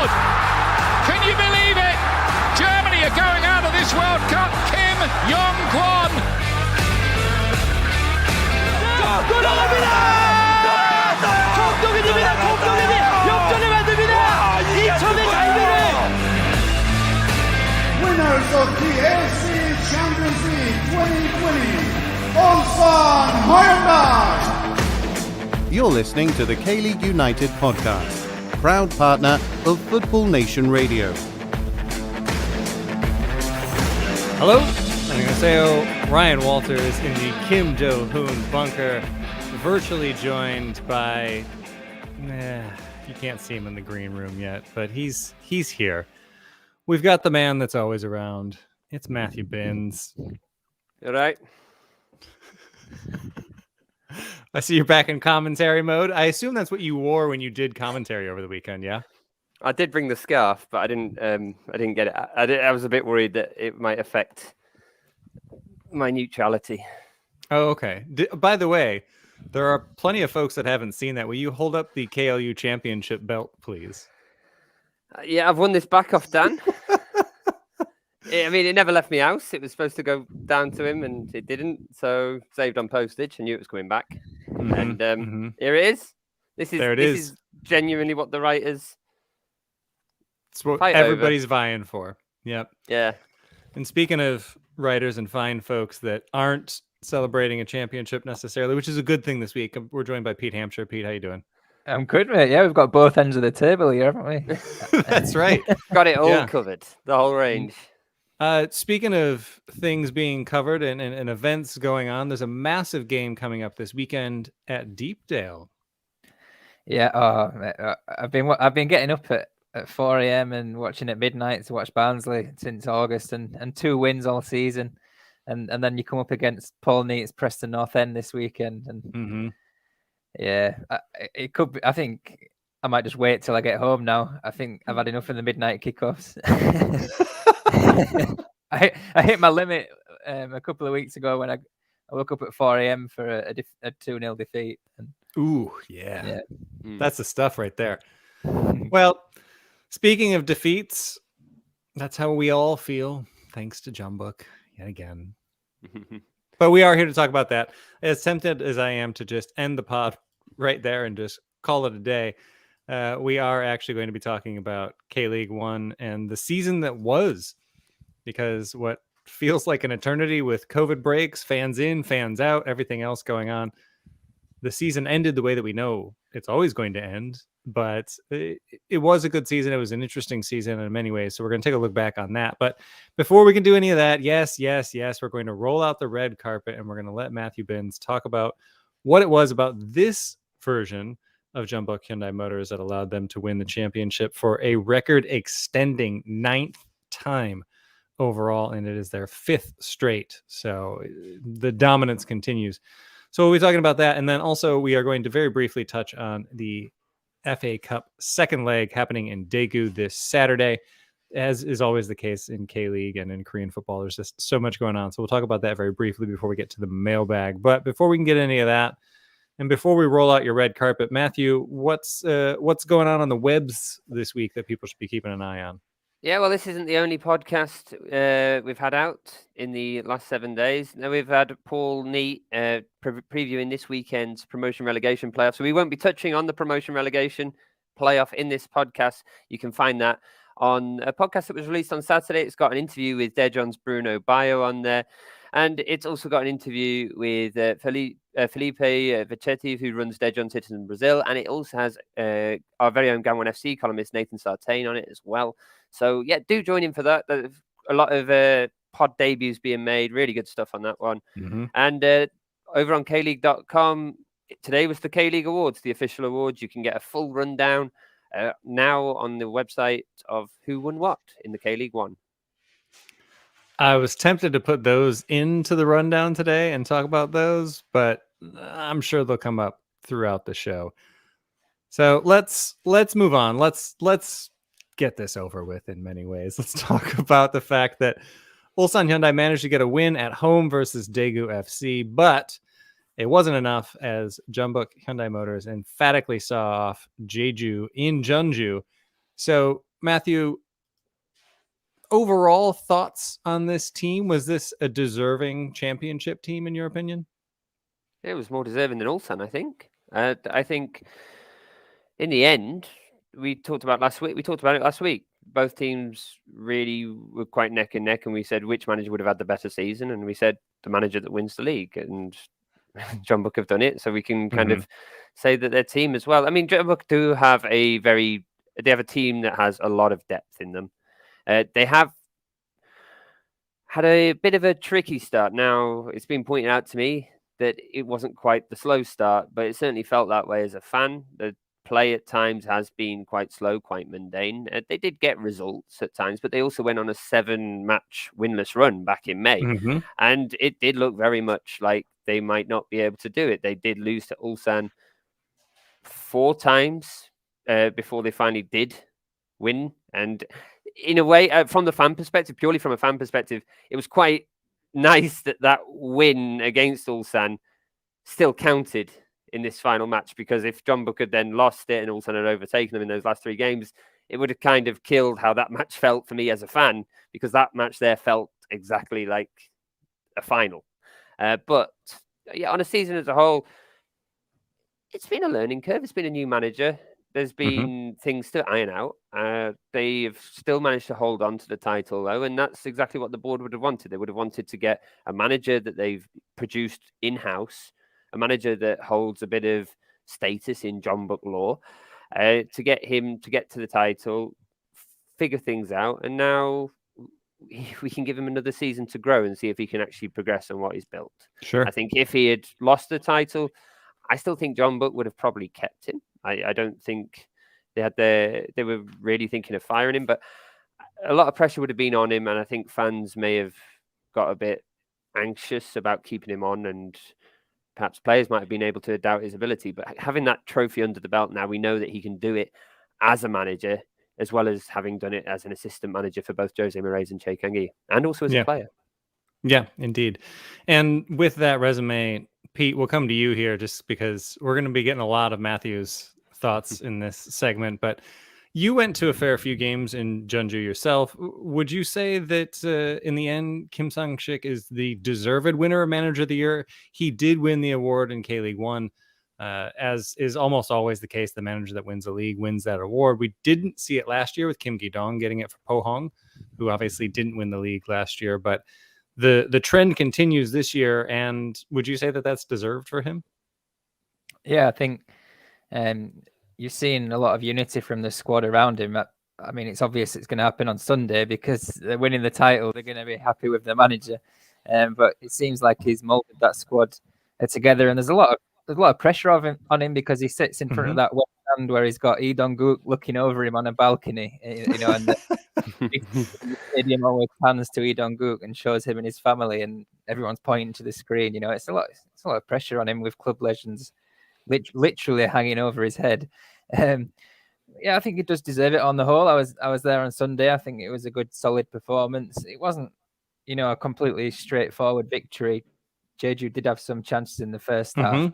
scored! Can you believe it? Germany are going out of this World Cup. Kim Jong-kwon. Winners of the AFC Champions League 2020, Ulsan Hyundai. You're listening to the K-League United podcast, proud partner of Football Nation Radio. Hello, 안녕하세요. Ryan Walters in the Kim Do-hoon bunker, virtually joined by, you can't see him in the green room yet, but he's here. We've got the man that's always around. It's Matthew Binns. All right. I see you're back in commentary mode. I assume that's what you wore when you did commentary over the weekend, yeah? I did bring the scarf, but I didn't get it. I was a bit worried that it might affect my neutrality. Oh, okay. By the way, there are plenty of folks that haven't seen that. Will you hold up the KLU championship belt, please? Yeah, I've won this back off Dan. It never left my house. It was supposed to go down to him, and it didn't. So saved on postage. I knew it was coming back, and here it is. This is genuinely what the writers. It's what everybody's vying for. Yep. Yeah. And speaking of writers and fine folks that aren't celebrating a championship necessarily, which is a good thing this week, we're joined by Pete Hampshire. Pete, how you doing? I'm good, mate. Yeah, we've got both ends of the table here, haven't we? That's right. Got it all covered. The whole range. Speaking of things being covered and events going on, there's a massive game coming up this weekend at Deepdale. Yeah, I've been getting up at 4 a.m. and watching at midnight to watch Barnsley since August, and 2 wins all season, and then you come up against Paul Neat's Preston North End this weekend, and it could be. I think I might just wait till I get home now. I think I've had enough of the midnight kickoffs. I hit my limit a couple of weeks ago when I woke up at 4 a.m. for a 2-0 defeat. And, that's the stuff right there. Well, speaking of defeats, that's how we all feel, thanks to Jeonbuk yet again. But we are here to talk about that. As tempted as I am to just end the pod right there and just call it a day, we are actually going to be talking about K-League 1 and the season that was, because what feels like an eternity with COVID breaks, fans in, fans out, everything else going on, the season ended the way that we know it's always going to end. But it was a good season. It was an interesting season in many ways. So we're going to take a look back on that. But before we can do any of that, yes, we're going to roll out the red carpet and we're going to let Matthew Binns talk about what it was about this version of Jeonbuk Hyundai Motors that allowed them to win the championship for a record-extending 9th time overall, and it is their 5th straight. So the dominance continues. So we'll be talking about that, and then also we are going to very briefly touch on the FA Cup second leg happening in Daegu this Saturday, as is always the case in K-League and in Korean football. There's just so much going on. So we'll talk about that very briefly before we get to the mailbag. But before we can get any of that, and before we roll out your red carpet, Matthew, what's going on the webs this week that people should be keeping an eye on? Yeah, well, this isn't the only podcast we've had out in the last 7 days. Now we've had Paul Neat previewing this weekend's promotion relegation playoff. So we won't be touching on the promotion relegation playoff in this podcast. You can find that on a podcast that was released on Saturday. It's got an interview with Daejeon's Bruno Bayo on there. And it's also got an interview with Felipe Vecchetti, who runs Daejeon Citizens in Brazil. And it also has our very own Gangwon FC columnist, Nathan Sartain, on it as well. So, yeah, do join in for that. There's a lot of pod debuts being made. Really good stuff on that one. Mm-hmm. And over on KLeague.com, today was the K-League Awards, the official awards. You can get a full rundown now on the website of who won what in the K-League 1. I was tempted to put those into the rundown today and talk about those, but I'm sure they'll come up throughout the show. So let's move on. Let's get this over with in many ways. Let's talk about the fact that Ulsan Hyundai managed to get a win at home versus Daegu FC, but it wasn't enough as Jeonbuk Hyundai Motors emphatically saw off Jeju in Jeonju. So Matthew, overall thoughts on this team? Was this a deserving championship team in your opinion? It was more deserving than Ulsan, I think. I think in the end, we talked about it last week. Both teams really were quite neck and neck, and we said which manager would have had the better season, and we said the manager that wins the league, and Jeonbuk have done it, so we can kind of say that their team as well. I mean, Jeonbuk do have they have a team that has a lot of depth in them. They have had a bit of a tricky start. Now, it's been pointed out to me that it wasn't quite the slow start, but it certainly felt that way as a fan. The play at times has been quite slow, quite mundane. They did get results at times, but they also went on a 7-match winless run back in May. And it did look very much like they might not be able to do it. They did lose to Ulsan 4 times before they finally did win. And in a way, from the fan perspective, purely from a fan perspective, it was quite nice that win against Ulsan still counted in this final match, because if Jeonbuk had then lost it and Ulsan had overtaken them in those last 3 games, it would have kind of killed how that match felt for me as a fan, because that match there felt exactly like a final. But yeah, on a season as a whole, it's been a learning curve. It's been a new manager. There's been things to iron out. They've still managed to hold on to the title, though, and that's exactly what the board would have wanted. They would have wanted to get a manager that they've produced in-house, a manager that holds a bit of status in Jeonbuk law, to get him to get to the title, figure things out, and now we can give him another season to grow and see if he can actually progress on what he's built. Sure. I think if he had lost the title, I still think Jeonbuk would have probably kept him. I don't think they were really thinking of firing him, but a lot of pressure would have been on him, and I think fans may have got a bit anxious about keeping him on, and perhaps players might have been able to doubt his ability. But having that trophy under the belt now, we know that he can do it as a manager, as well as having done it as an assistant manager for both Jose Moraes and Che Kang-gi, and also as a player. Yeah, indeed. And with that resume, Pete, we'll come to you here just because we're going to be getting a lot of Matthew's thoughts in this segment. But you went to a fair few games in Jeonju yourself. Would you say that in the end, Kim Sang-sik is the deserved winner of Manager of the Year? He did win the award in K-League 1. As is almost always the case, the manager that wins the league wins that award. We didn't see it last year with Kim Gi-dong getting it for Pohang, who obviously didn't win the league last year. But the trend continues this year. And would you say that that's deserved for him? Yeah, I think you're seeing a lot of unity from the squad around him. I mean, it's obvious it's going to happen on Sunday because they're winning the title. They're going to be happy with the manager. But it seems like he's molded that squad together. And there's a lot of pressure on him because he sits in front of that west stand where he's got Lee Dong-guk looking over him on a balcony, and the stadium always pans to Lee Dong-guk and shows him and his family, and everyone's pointing to the screen. It's a lot of pressure on him with club legends literally hanging over his head. Yeah, I think he does deserve it on the whole. I was there on Sunday. I think it was a good, solid performance. It wasn't, a completely straightforward victory. Jeju did have some chances in the first half.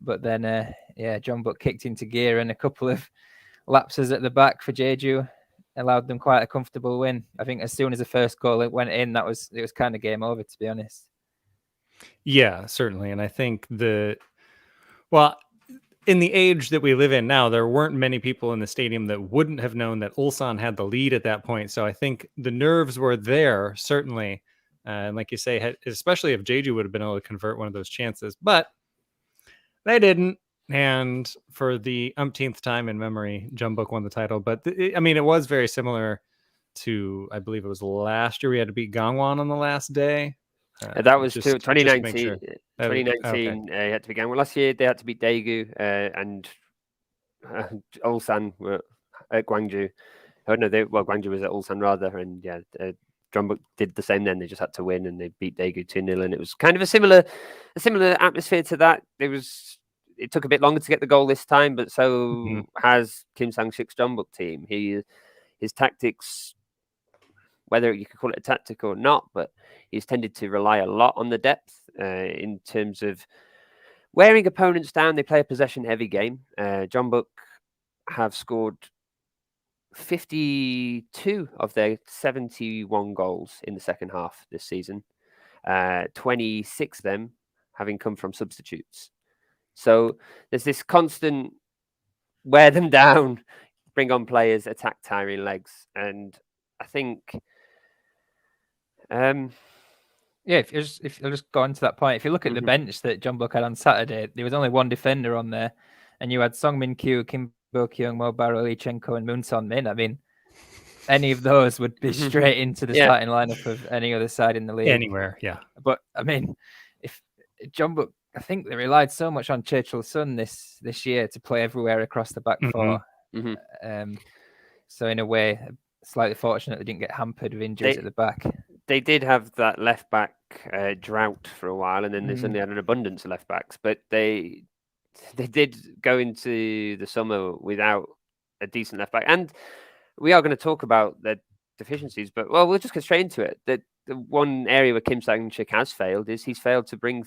But then, Jeonbuk kicked into gear, and a couple of lapses at the back for Jeju allowed them quite a comfortable win. I think as soon as the first goal went in, it was kind of game over, to be honest. Yeah, certainly. And I think in the age that we live in now, there weren't many people in the stadium that wouldn't have known that Ulsan had the lead at that point. So I think the nerves were there, certainly. And like you say, especially if Jeju would have been able to convert one of those chances. But they didn't. And for the umpteenth time in memory, Jeonbuk won the title. But it was very similar to, I believe it was last year. We had to beat Gangwon on the last day. That was 2019. To sure. 2019 had to be Gangwon. Last year they had to beat Daegu and Ulsan were at Gwangju. Oh no, Gwangju was at Ulsan rather, and Jeonbuk did the same then. They just had to win, and they beat Daegu 2-0, and it was kind of a similar atmosphere to that. It took a bit longer to get the goal this time, but so has Kim Sang-sik's Jeonbuk team. His tactics, whether you could call it a tactic or not, but he's tended to rely a lot on the depth in terms of wearing opponents down. They play a possession-heavy game. Jeonbuk have scored 52 of their 71 goals in the second half this season. 26 of them having come from substitutes. So there's this constant wear them down, bring on players, attack tiring legs. And I think... if you'll just go on to that point, if you look at the bench that Jeonbuk had on Saturday, there was only one defender on there, and you had Song Min Kyu, Kim Bo Kyung, Mobaro Lee-chenko, and Moon Son Min. I mean, any of those would be straight into the starting lineup of any other side in the league. Anywhere, yeah. But I mean, if Jeonbuk, I think they relied so much on Churchill Sun this year to play everywhere across the back four. So in a way, slightly fortunate they didn't get hampered with injuries at the back. They did have that left back drought for a while, and then they suddenly had an abundance of left backs. But they did go into the summer without a decent left back. And we are going to talk about their deficiencies, but we'll just go straight into it. The one area where Kim Sang-shik has failed is he's failed to bring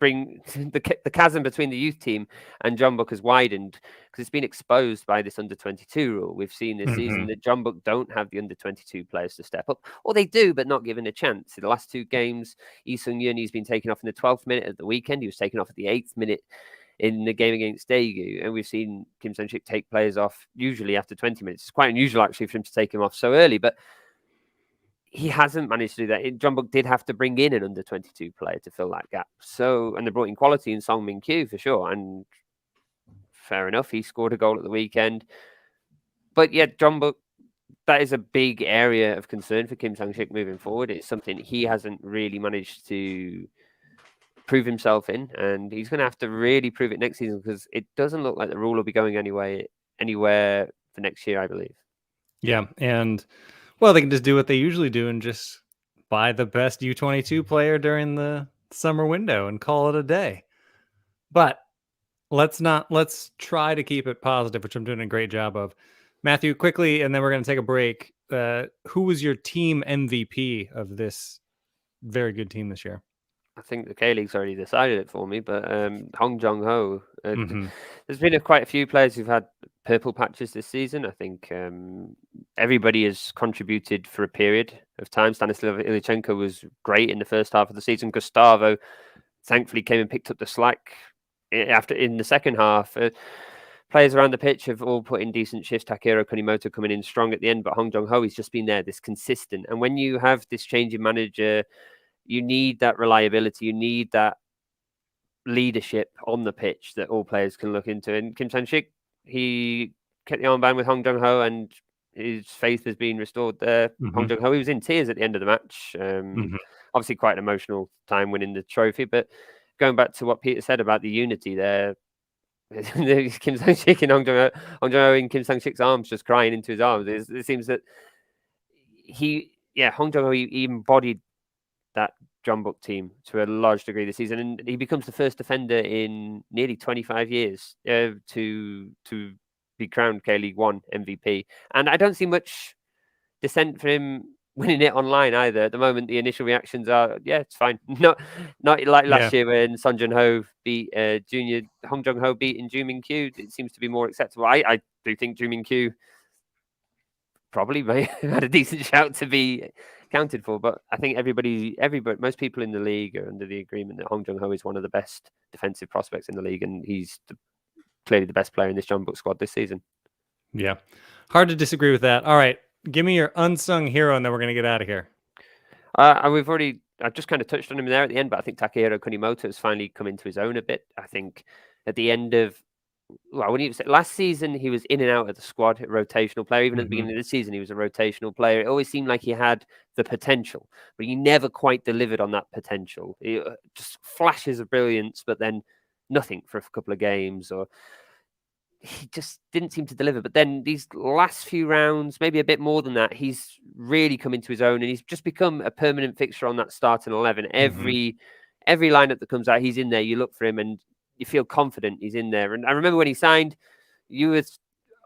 the chasm between the youth team and Jeonbuk has widened because it's been exposed by this under-22 rule. We've seen this season that Jeonbuk don't have the under-22 players to step up, or they do, but not given a chance. In the last two games, Lee Sung-yeon, he's been taken off in the 12th minute at the weekend. He was taken off at the 8th minute in the game against Daegu, and we've seen Kim Sang-shik take players off usually after 20 minutes. It's quite unusual actually for him to take him off so early, but he hasn't managed to do that. Jeonbuk did have to bring in an under-22 player to fill that gap. So, and they brought in quality in Song Min Kyu for sure. And fair enough, he scored a goal at the weekend. But yeah, Jeonbuk, that is a big area of concern for Kim Sang-shik moving forward. It's something he hasn't really managed to prove himself in. And he's going to have to really prove it next season because it doesn't look like the rule will be going anywhere for next year, I believe. Yeah, and... well, they can just do what they usually do and just buy the best U22 player during the summer window and call it a day. But let's try to keep it positive, which I'm doing a great job of. Matthew, quickly, and then we're going to take a break. Who was your team MVP of this very good team this year? I think the K-League's already decided it for me, but Hong Jung-ho. There's been quite a few players who've had purple patches this season. I think everybody has contributed for a period of time. Stanislav Ilychenko was great in the first half of the season. Gustavo, thankfully, came and picked up the slack in the second half. Players around the pitch have all put in decent shifts. Takehiro Kunimoto coming in strong at the end, but Hong Jung-ho has just been there, this consistent. And when you have this change in manager, you need that reliability. You need that leadership on the pitch that all players can look into. And Kim Sang-shik, he kept the armband with Hong Jung-ho and his faith has been restored there. Hong Jung-ho, he was in tears at the end of the match. Obviously quite an emotional time winning the trophy, but going back to what Peter said about the unity there, Kim Sang-shik and Hong Jung-ho in Kim Sang-shik's arms, just crying into his arms. It seems that Hong Jung-ho, he embodied that Jeonbuk team to a large degree this season, and he becomes the first defender in nearly 25 years to be crowned K-League 1 MVP. And I don't see much dissent for him winning it online either. At the moment, the initial reactions are, yeah, it's fine. Not like last year when Son Jun-ho beat Hong Jung-ho beating Joo Min-kyu. It seems to be more acceptable. I do think Joo Min-kyu probably may have had a decent shout to be counted for, but I think everybody, most people in the league are under the agreement that Hong Jung-ho is one of the best defensive prospects in the league, and he's clearly the best player in this Jeonbuk squad this season. Yeah, hard to disagree with that. All right, give me your unsung hero, and then we're going to get out of here. And I've just kind of touched on him there at the end, but I think Takehiro Kunimoto has finally come into his own a bit. I think at the end of last season, he was in and out of the squad, a rotational player. Even at the beginning of the season, he was a rotational player. It always seemed like he had the potential, but he never quite delivered on that potential. Just flashes of brilliance, but then nothing for a couple of games, or he just didn't seem to deliver. But then these last few rounds, maybe a bit more than that, he's really come into his own, and he's just become a permanent fixture on that starting 11. Every lineup that comes out, he's in there. You look for him, and you feel confident he's in there. And I remember when he signed, you were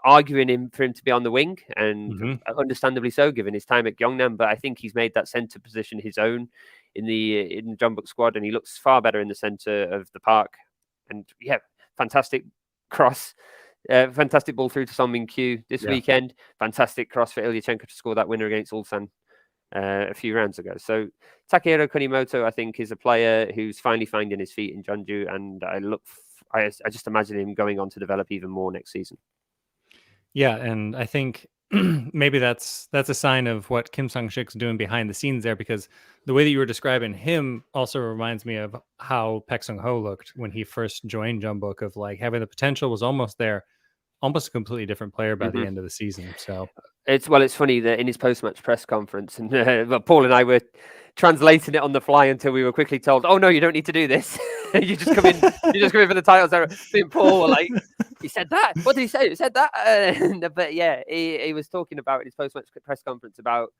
arguing for him to be on the wing, and understandably so, given his time at Jeonnam. But I think he's made that centre position his own in the Jeonbuk squad, and he looks far better in the centre of the park. And yeah, fantastic cross Fantastic ball through to Son Min-kyu this weekend. Fantastic cross for Ilyachenko to score that winner against Ulsan a few rounds ago. So Takehiro Kunimoto, I think, is a player who's finally finding his feet in Jeonju, and I just imagine him going on to develop even more next season. Yeah, and I think maybe that's a sign of what Kim Sang-sik's doing behind the scenes there, because the way that you were describing him also reminds me of how Paek Sung-ho looked when he first joined Jeonbuk, of like having the potential was almost there, almost a completely different player by the end of the season. So it's funny that in his post-match press conference, and Paul and I were translating it on the fly until we were quickly told, "Oh no, you don't need to do this. You just come in for the titles." Me and Paul were like, "He said that. What did he say? He said that." But yeah, he was talking about in his post-match press conference about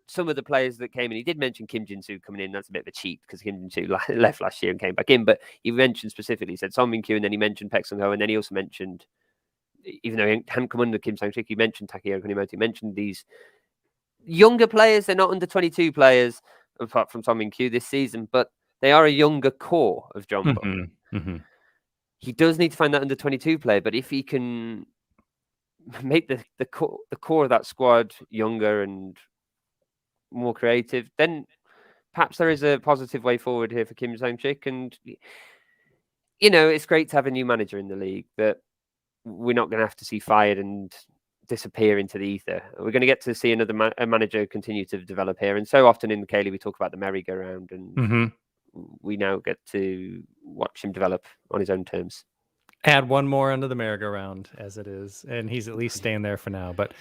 some of the players that came in. He did mention Kim Jin-soo coming in. That's a bit of a cheat because Kim Jin-soo left last year and came back in. But he mentioned specifically, he said Son Min-kyu, and then he mentioned Paek Sung-ho, and then he also mentioned, even though he hadn't come under Kim Sang-sik, he mentioned Takehiro Kunimoto. He mentioned these younger players. They're not under 22 players, apart from Son Min-kyu this season, but they are a younger core of Jeonbuk. He does need to find that under 22 player, but if he can make the core of that squad younger and more creative, then perhaps there is a positive way forward here for Kim Sang-sik. And it's great to have a new manager in the league, but we're not going to have to see fired and disappear into the ether. We're going to get to see another manager continue to develop here. And so often in the K-League, we talk about the merry-go-round, and we now get to watch him develop on his own terms. Add one more under the merry-go-round as it is, and he's at least staying there for now. But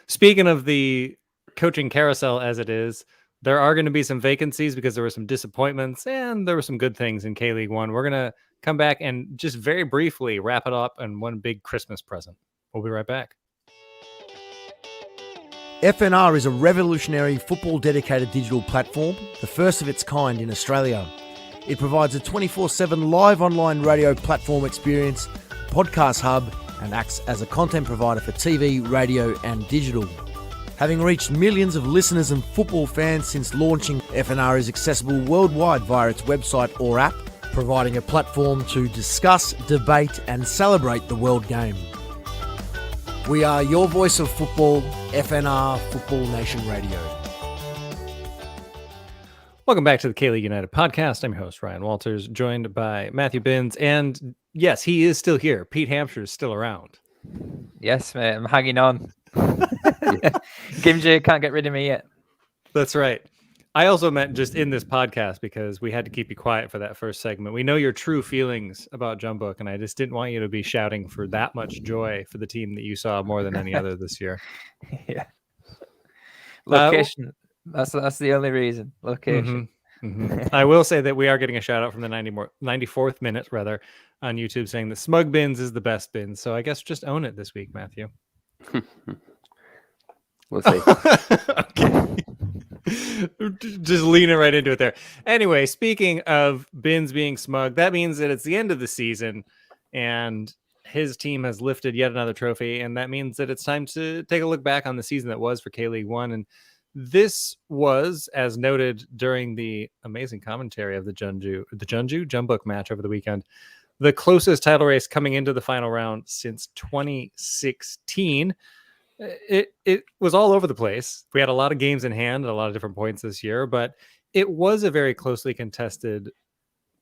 speaking of the coaching carousel as it is, there are going to be some vacancies because there were some disappointments and there were some good things in K-League 1. We're going to come back and just very briefly wrap it up in one big Christmas present. We'll be right back. FNR is a revolutionary football-dedicated digital platform, the first of its kind in Australia. It provides a 24/7 live online radio platform experience, podcast hub, and acts as a content provider for TV, radio, and digital. Having reached millions of listeners and football fans since launching, FNR is accessible worldwide via its website or app, providing a platform to discuss, debate, and celebrate the world game. We are your voice of football, FNR Football Nation Radio. Welcome back to the K-League United podcast. I'm your host, Ryan Walters, joined by Matthew Binns. And yes, he is still here. Pete Hampshire is still around. Yes, mate, I'm hanging on. Kimji can't get rid of me yet. That's right. I also meant just in this podcast because we had to keep you quiet for that first segment. We know your true feelings about Jeonbuk, and I just didn't want you to be shouting for that much joy for the team that you saw more than any other this year. Yeah. Location. That's the only reason. Location. I will say that we are getting a shout out from the 94th minute rather on YouTube saying that Smug Binns is the best Binns. So I guess just own it this week, Matthew. We'll see. Okay. Just leaning right into it there. Anyway, speaking of Binns being smug, that means that it's the end of the season and his team has lifted yet another trophy. And that means that it's time to take a look back on the season that was for K-League 1. And this was, as noted during the amazing commentary of the Jeonbuk match over the weekend, the closest title race coming into the final round since 2016. It was all over the place. We had a lot of games in hand at a lot of different points this year, but it was a very closely contested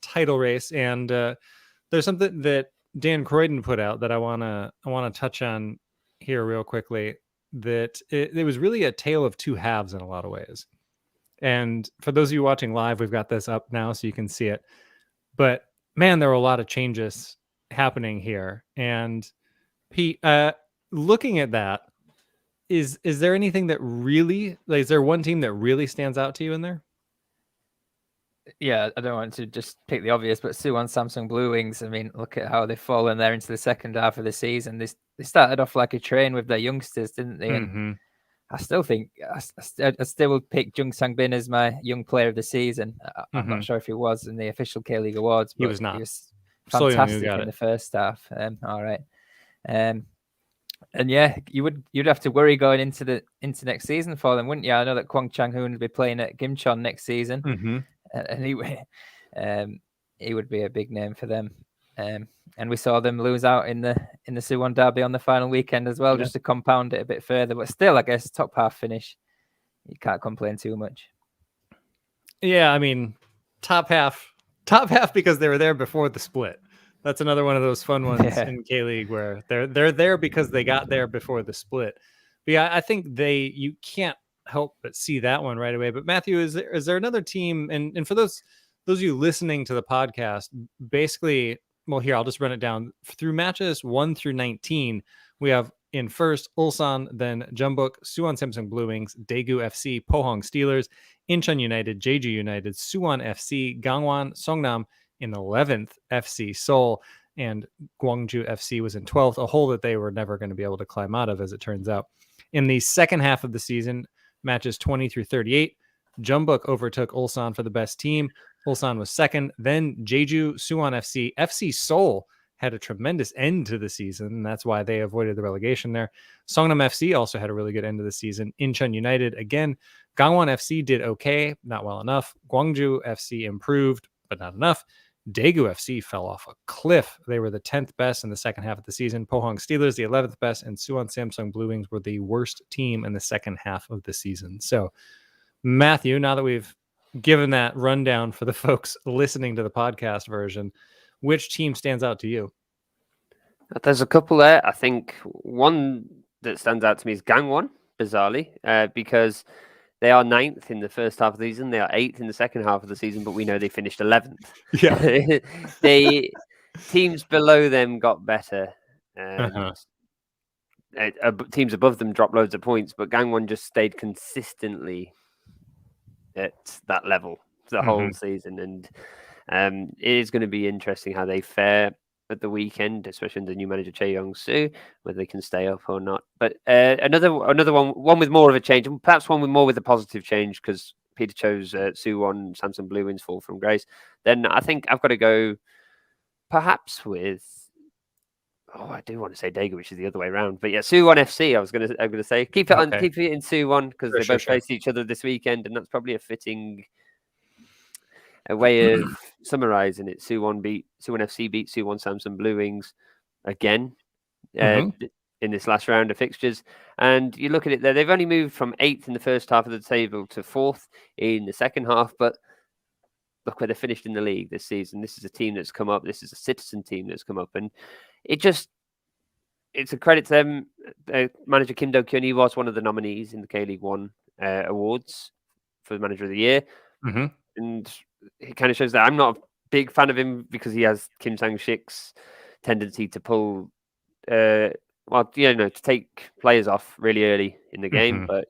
title race. And there's something that Dan Croydon put out that I want to touch on here real quickly. That it was really a tale of two halves in a lot of ways. And for those of you watching live, we've got this up now so you can see it. But man, there were a lot of changes happening here. And Pete, looking at that, is there anything that really, like, is there one team that really stands out to you in there? Yeah, I don't want to just pick the obvious, but Suwon Samsung Blue Wings, I mean, look at how they've fallen there into the second half of the season. They started off like a train with their youngsters, didn't they? And I still think, I still would pick Jung Sang-bin as my young player of the season. I'm not sure if he was in the official K-League Awards, but he was not. He was fantastic in the first half. All right. And yeah, you'd have to worry going into next season for them, wouldn't you? I know that Kwang Chang-hoon will be playing at Gimcheon next season. And he would be a big name for them. And we saw them lose out in the Suwon derby on the final weekend as well, just to compound it a bit further. But still, I guess top half finish, you can't complain too much. Yeah, I mean, top half because they were there before the split. That's another one of those fun ones in K-League where they're there because they got there before the split. But yeah, I think you can't help but see that one right away. But Matthew, is there another team? And for those of you listening to the podcast, basically, well, here I'll just run it down through matches 1 through 19. We have in first Ulsan, then Jeonbuk, Suwon Samsung Blue Wings, Daegu FC, Pohang Steelers, Incheon United, Jeju United, Suwon FC, Gangwon, Songnam in 11th, FC Seoul, and Gwangju FC was in 12th, a hole that they were never going to be able to climb out of, as it turns out. In the second half of the season, matches 20 through 38, Jeonbuk overtook Ulsan for the best team. Ulsan was second. Then Jeju, Suwon FC, FC Seoul had a tremendous end to the season, and that's why they avoided the relegation there. Songnam FC also had a really good end of the season. Incheon United, again, Gangwon FC did okay, not well enough. Gwangju FC improved, but not enough. Daegu FC fell off a cliff. They were the 10th best in the second half of the season. Pohang Steelers, the 11th best, and Suwon Samsung Blue Wings were the worst team in the second half of the season. So, Matthew, now that we've given that rundown for the folks listening to the podcast version, which team stands out to you? There's a couple there. I think one that stands out to me is Gangwon, bizarrely, because they are 9th in the first half of the season. They are 8th in the second half of the season, but we know they finished 11th. Yeah. Teams below them got better. Teams above them dropped loads of points, but Gangwon just stayed consistently at that level the whole season. And it is going to be interesting how they fare at the weekend, especially under new manager Chae Young-soo, whether they can stay up or not. But another one with more of a change, and perhaps one with more with a positive change, because Peter chose Suwon Samsung Blue Wings fall from grace. Then I think I've got to go perhaps with, I do want to say Daegu, which is the other way around. But yeah, Suwon FC. I'm gonna say keep it in Suwon, because they both face each other this weekend, and that's probably a fitting way of summarizing it. Suwon FC beat Suwon Samsung Blue Wings again in this last round of fixtures. And you look at it there, they've only moved from 8th in the first half of the table to 4th in the second half, but look where they finished in the league this season. This is a team that's come up. This is a citizen team that's come up, and it's a credit to them. Manager Kim Do-kyun, he was one of the nominees in the K-League 1 awards for the Manager of the Year. And it kind of shows that I'm not a big fan of him, because he has Kim Sang-sik's tendency to pull, to take players off really early in the game. But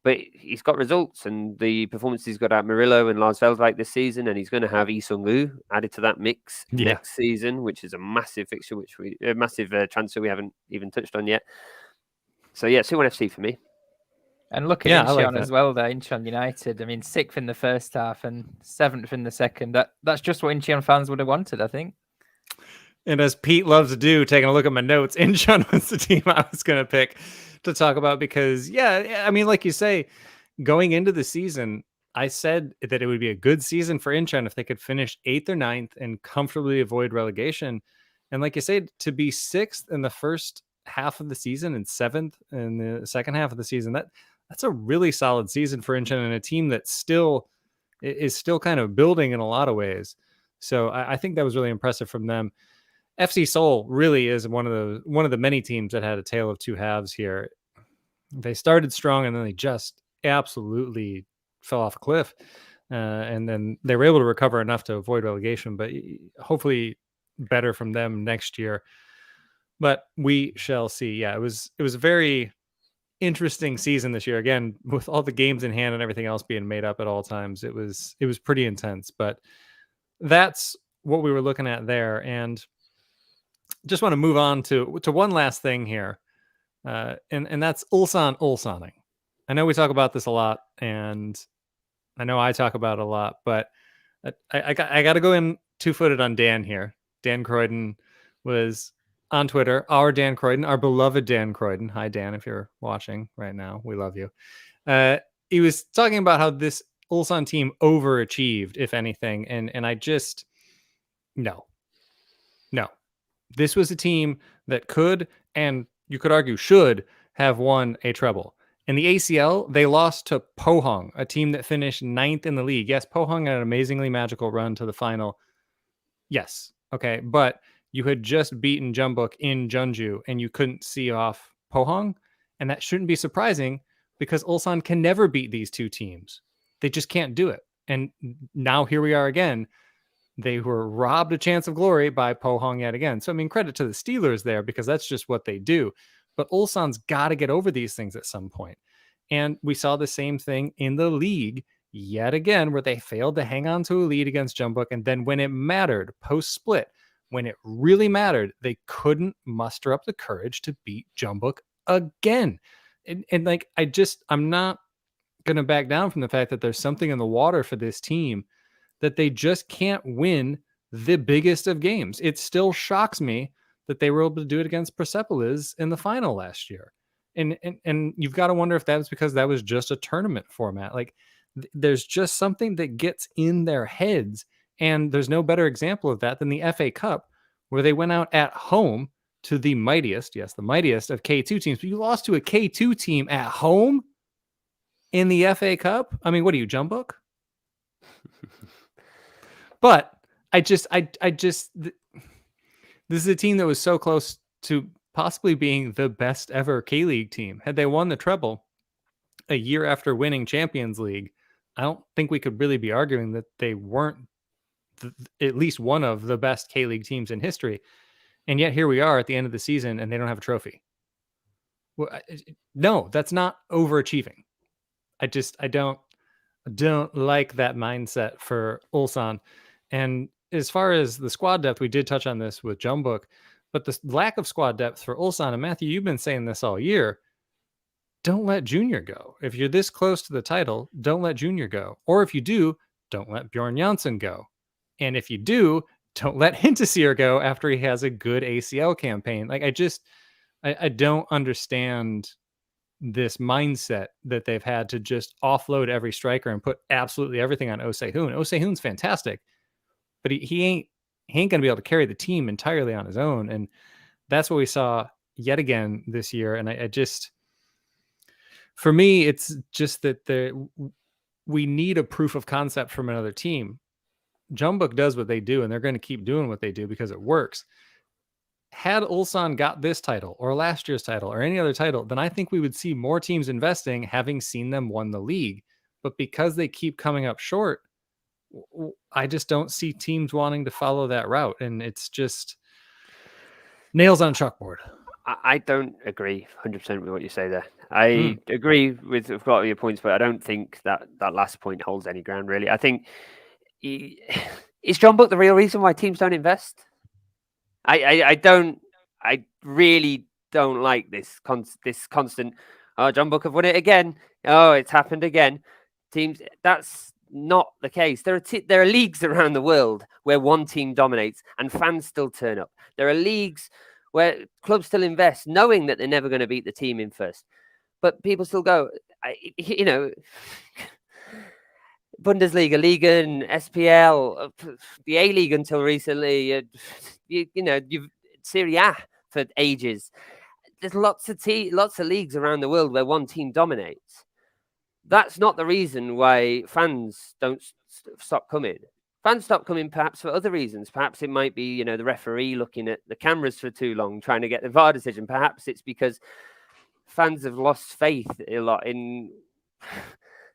but he's got results, and the performances he's got at Murillo and Lars Veldwijk this season, and he's going to have Lee Sung-woo added to that mix next season, which is a massive fixture, massive transfer we haven't even touched on yet. So yeah, Suwon FC for me. And look at Incheon as well there, Incheon United. I mean, 6th in the first half and 7th in the second. That's just what Incheon fans would have wanted, I think. And as Pete loves to do, taking a look at my notes, Incheon was the team I was going to pick to talk about, because, I mean, like you say, going into the season, I said that it would be a good season for Incheon if they could finish 8th or 9th and comfortably avoid relegation. And like you say, to be 6th in the first half of the season and 7th in the second half of the season, that's a really solid season for Incheon, and a team that is still kind of building in a lot of ways. So I think that was really impressive from them. FC Seoul really is one of the many teams that had a tale of two halves here. They started strong, and then they just absolutely fell off a cliff. And then they were able to recover enough to avoid relegation, but hopefully better from them next year. But we shall see. Yeah, it was a very interesting season this year. Again, with all the games in hand and everything else being made up at all times, it was pretty intense. But that's what we were looking at there. And just want to move on to one last thing here. And that's Ulsaning. I know we talk about this a lot, and I know I talk about it a lot, but I got to go in two-footed on Dan here. Dan Croydon was on Twitter, our Dan Croydon, our beloved Dan Croydon. Hi, Dan, if you're watching right now. We love you. He was talking about how this Ulsan team overachieved, if anything. And I just, no. This was a team that could, and you could argue should, have won a treble. In the ACL, they lost to Pohang, a team that finished 9th in the league. Yes, Pohang had an amazingly magical run to the final. Yes, okay, but you had just beaten Jeonbuk in Jeonju, and you couldn't see off Pohang, and that shouldn't be surprising because Ulsan can never beat these two teams. They just can't do it. And now here we are again. They were robbed a chance of glory by Pohang yet again. So, I mean, credit to the Steelers there because that's just what they do. But Ulsan's got to get over these things at some point. And we saw the same thing in the league yet again, where they failed to hang on to a lead against Jeonbuk. And then when it mattered, post-split, when it really mattered, they couldn't muster up the courage to beat Jeonbuk again. And like, I'm not going to back down from the fact that there's something in the water for this team that they just can't win the biggest of games. It still shocks me that they were able to do it against Persepolis in the final last year. And you've got to wonder if that was because that was just a tournament format. Like there's just something that gets in their heads. And there's no better example of that than the FA Cup, where they went out at home to the mightiest, yes, the mightiest of K2 teams. But you lost to a K2 team at home in the FA Cup. I mean, what are you, Jeonbuk? But this is a team that was so close to possibly being the best ever K-League team. Had they won the treble a year after winning Champions League, I don't think we could really be arguing that they weren't at least one of the best K-League teams in history. And yet here we are at the end of the season and they don't have a trophy. Well, no, that's not overachieving. I don't like that mindset for Ulsan. And as far as the squad depth, we did touch on this with Jeonbuk, but the lack of squad depth for Ulsan, and Matthew, you've been saying this all year, don't let Junior go. If you're this close to the title, don't let Junior go. Or if you do, don't let Bjorn Janssen go. And if you do, don't let Hintasir go after he has a good ACL campaign. Like I don't understand this mindset that they've had to just offload every striker and put absolutely everything on Oh-Se-hoon. Oh-Se-hoon's fantastic, but he ain't going to be able to carry the team entirely on his own. And that's what we saw yet again this year. And I just, for me, it's just that we need a proof of concept from another team. Jeonbuk does what they do, and they're going to keep doing what they do because it works. Had Ulsan got this title or last year's title or any other title, then I think we would see more teams investing, having seen them won the league. But because they keep coming up short, I just don't see teams wanting to follow that route. And it's just nails on a chalkboard. I don't agree 100% with what you say there. I agree with a lot of your points, but I don't think that last point holds any ground, really. I think, is Jeonbuk the real reason why teams don't invest? I really don't like this constant, oh, Jeonbuk have won it again. Oh, it's happened again. Teams, that's not the case. There are leagues around the world where one team dominates and fans still turn up. There are leagues where clubs still invest knowing that they're never going to beat the team in first. But people still go, Bundesliga, Liga, and SPL, the A-League until recently, you've Serie A for ages. There's lots of leagues around the world where one team dominates. That's not the reason why fans don't stop coming. Fans stop coming perhaps for other reasons. Perhaps it might be, the referee looking at the cameras for too long, trying to get the VAR decision. Perhaps it's because fans have lost faith a lot in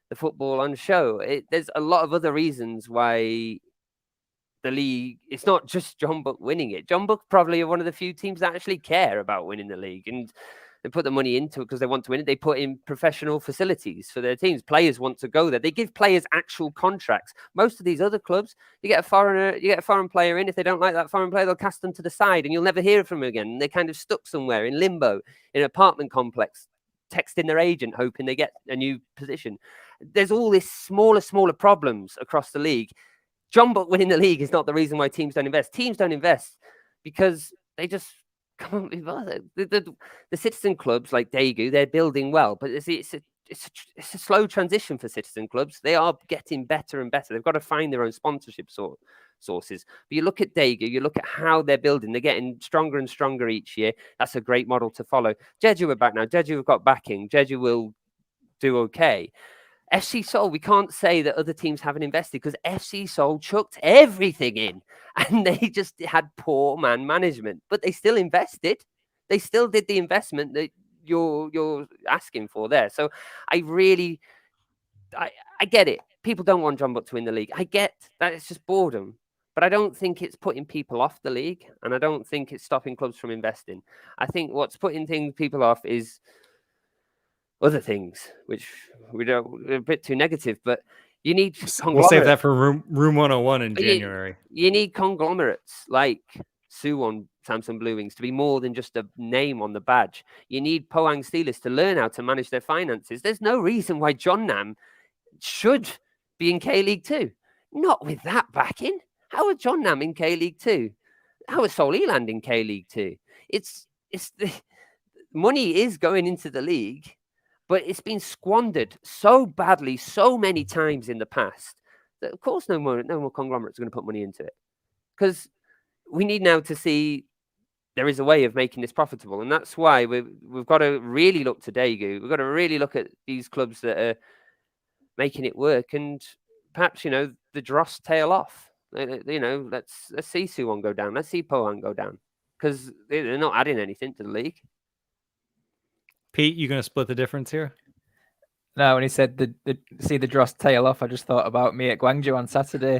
the football on show. There's a lot of other reasons why the league, it's not just Jeonbuk winning it. Jeonbuk probably are one of the few teams that actually care about winning the league, and they put the money into it because they want to win it. They put in professional facilities for their teams. Players want to go there. They give players actual contracts. Most of these other clubs, you get a foreign player in. If they don't like that foreign player, they'll cast them to the side and you'll never hear from them again. And they're kind of stuck somewhere in limbo in an apartment complex, texting their agent, hoping they get a new position. There's all this smaller problems across the league. Jeonbuk winning the league is not the reason why teams don't invest. Teams don't invest because they just can't be bothered. The citizen clubs like Daegu, they're building well, but it's a slow transition for citizen clubs. They are getting better and better. They've got to find their own sponsorship sources. But you look at Daegu, you look at how they're building. They're getting stronger and stronger each year. That's a great model to follow. Jeju are back now. Jeju have got backing. Jeju will do okay. FC Seoul, we can't say that other teams haven't invested because FC Seoul chucked everything in and they just had poor man management, but they still invested. They still did the investment that you're asking for there. So I get it. People don't want Jeonbuk to win the league. I get that it's just boredom, but I don't think it's putting people off the league, and I don't think it's stopping clubs from investing. I think what's putting people off is other things, which we're a bit too negative, but you need We'll save that for room 101 in January. You need conglomerates like Suwon, Samsung Blue Wings to be more than just a name on the badge. You need Pohang Steelers to learn how to manage their finances. There's no reason why Jeonnam should be in K-League 2. Not with that backing. How are Jeonnam in K-League 2? How is Seoul Eland in K-League 2? It's the money is going into the league, but it's been squandered so badly, so many times in the past that, of course, no more conglomerates are going to put money into it. Because we need now to see there is a way of making this profitable. And that's why we've got to really look to Daegu. We've got to really look at these clubs that are making it work. And perhaps, the dross tail off. Let's see Suwon go down. Let's see Pohang go down. Because they're not adding anything to the league. Pete, you going to split the difference here? No, when he said the dross tail off, I just thought about me at Gwangju on Saturday,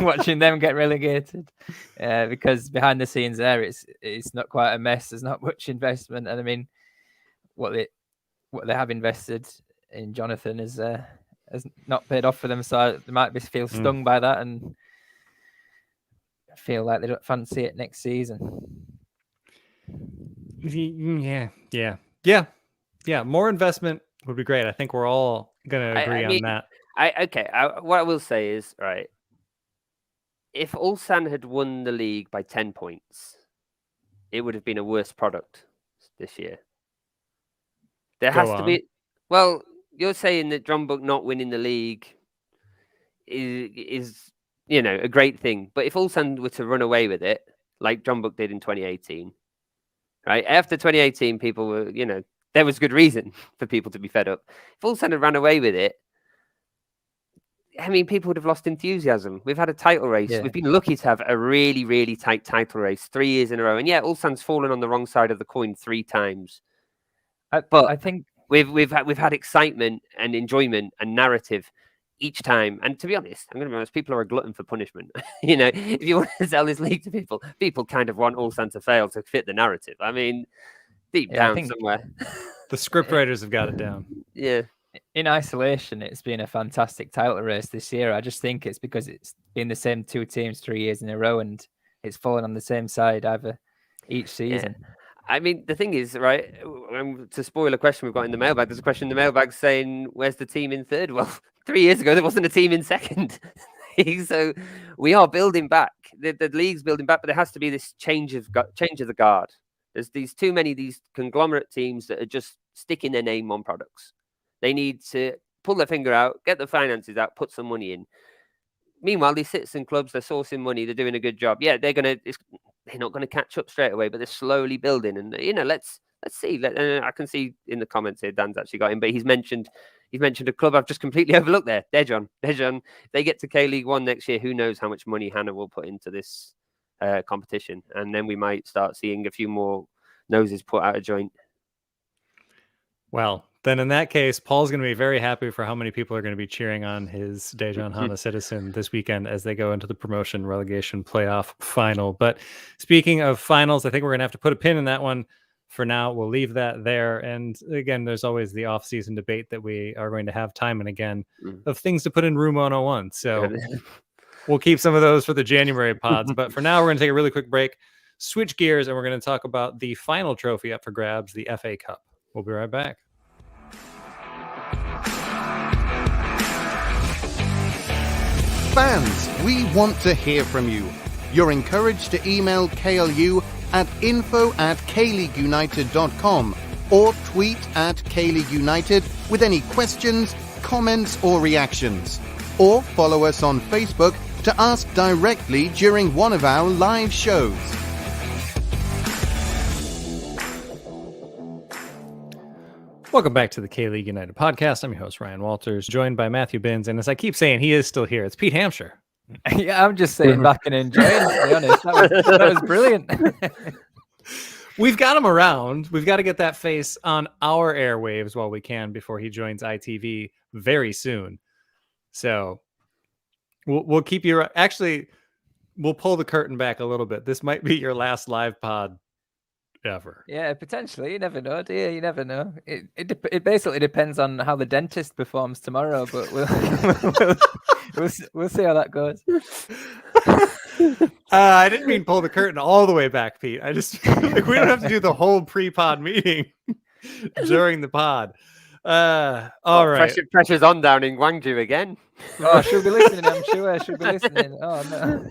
watching them get relegated. Because behind the scenes there, it's not quite a mess. There's not much investment, and I mean, what they have invested in Jonathan has not paid off for them. So they might feel stung by that and feel like they don't fancy it next season. Yeah. More investment would be great. I think we're all going to agree on that. What I will say is, right, if Ulsan had won the league by 10 points, it would have been a worse product this year. There has to be. Well, you're saying that Jeonbuk not winning the league is a great thing, but if Ulsan were to run away with it, like Jeonbuk did in 2018. Right. After 2018, people were, there was good reason for people to be fed up. If Ulsan had ran away with it, I mean, people would have lost enthusiasm. We've had a title race. Yeah. We've been lucky to have a really, really tight title race 3 years in a row. And yeah, Ulsan's fallen on the wrong side of the coin 3 times. But I think we've had excitement and enjoyment and narrative each time. And to be honest, I'm going to be honest, people are a glutton for punishment. If you want to sell this league to people kind of want Ulsan to fail to fit the narrative. I mean, deep down somewhere. The script writers have got it down. Yeah. In isolation, it's been a fantastic title race this year. I just think it's because it's been the same 2 teams 3 years in a row and it's fallen on the same side either each season. Yeah. I mean, the thing is, right, to spoil a question we've got in the mailbag, there's a question in the mailbag saying, where's the team in third? Well, 3 years ago, there wasn't a team in second. So we are building back. The league's building back, but there has to be this change of the guard. There's too many these conglomerate teams that are just sticking their name on products. They need to pull their finger out, get the finances out, put some money in. Meanwhile, these citizen clubs, they're sourcing money. They're doing a good job. Yeah, they're not going to catch up straight away, but they're slowly building. And let's see. I can see in the comments here, Dan's actually got him, but he's mentioned a club I've just completely overlooked there. Daejeon. If they get to K-League 1 next year, who knows how much money Hannah will put into this competition, and then we might start seeing a few more noses put out of joint. Well, then in that case, Paul's going to be very happy for how many people are going to be cheering on his Daejeon Hana Citizen this weekend as they go into the promotion relegation playoff final. But speaking of finals, I think we're going to have to put a pin in that one. For now, we'll leave that there. And again, there's always the off-season debate that we are going to have time and again of things to put in room 101. So we'll keep some of those for the January pods. But for now, we're going to take a really quick break, switch gears, and we're going to talk about the final trophy up for grabs, the FA Cup. We'll be right back. Fans, we want to hear from you. You're encouraged to email KLU at info@kleagueunited.com or tweet at KLeagueUnited with any questions, comments or reactions. Or follow us on Facebook to ask directly during one of our live shows. Welcome back to the K-League United podcast. I'm your host, Ryan Walters, joined by Matthew Binns. And as I keep saying, he is still here. It's Pete Hampshire. Yeah, I'm just sitting back and enjoying, to be honest. That was brilliant. We've got him around. We've got to get that face on our airwaves while we can before he joins ITV very soon. So we'll keep you... Actually, we'll pull the curtain back a little bit. This might be your last live pod ever. Yeah, potentially. You never know, do you? You never know. It basically depends on how the dentist performs tomorrow, but we'll see how that goes. I didn't mean pull the curtain all the way back, Pete. I just feel like we don't have to do the whole pre-pod meeting during the pod. All right. Pressure's on down in Gwangju again. Oh, she'll be listening, I'm sure. She'll be listening. Oh, no.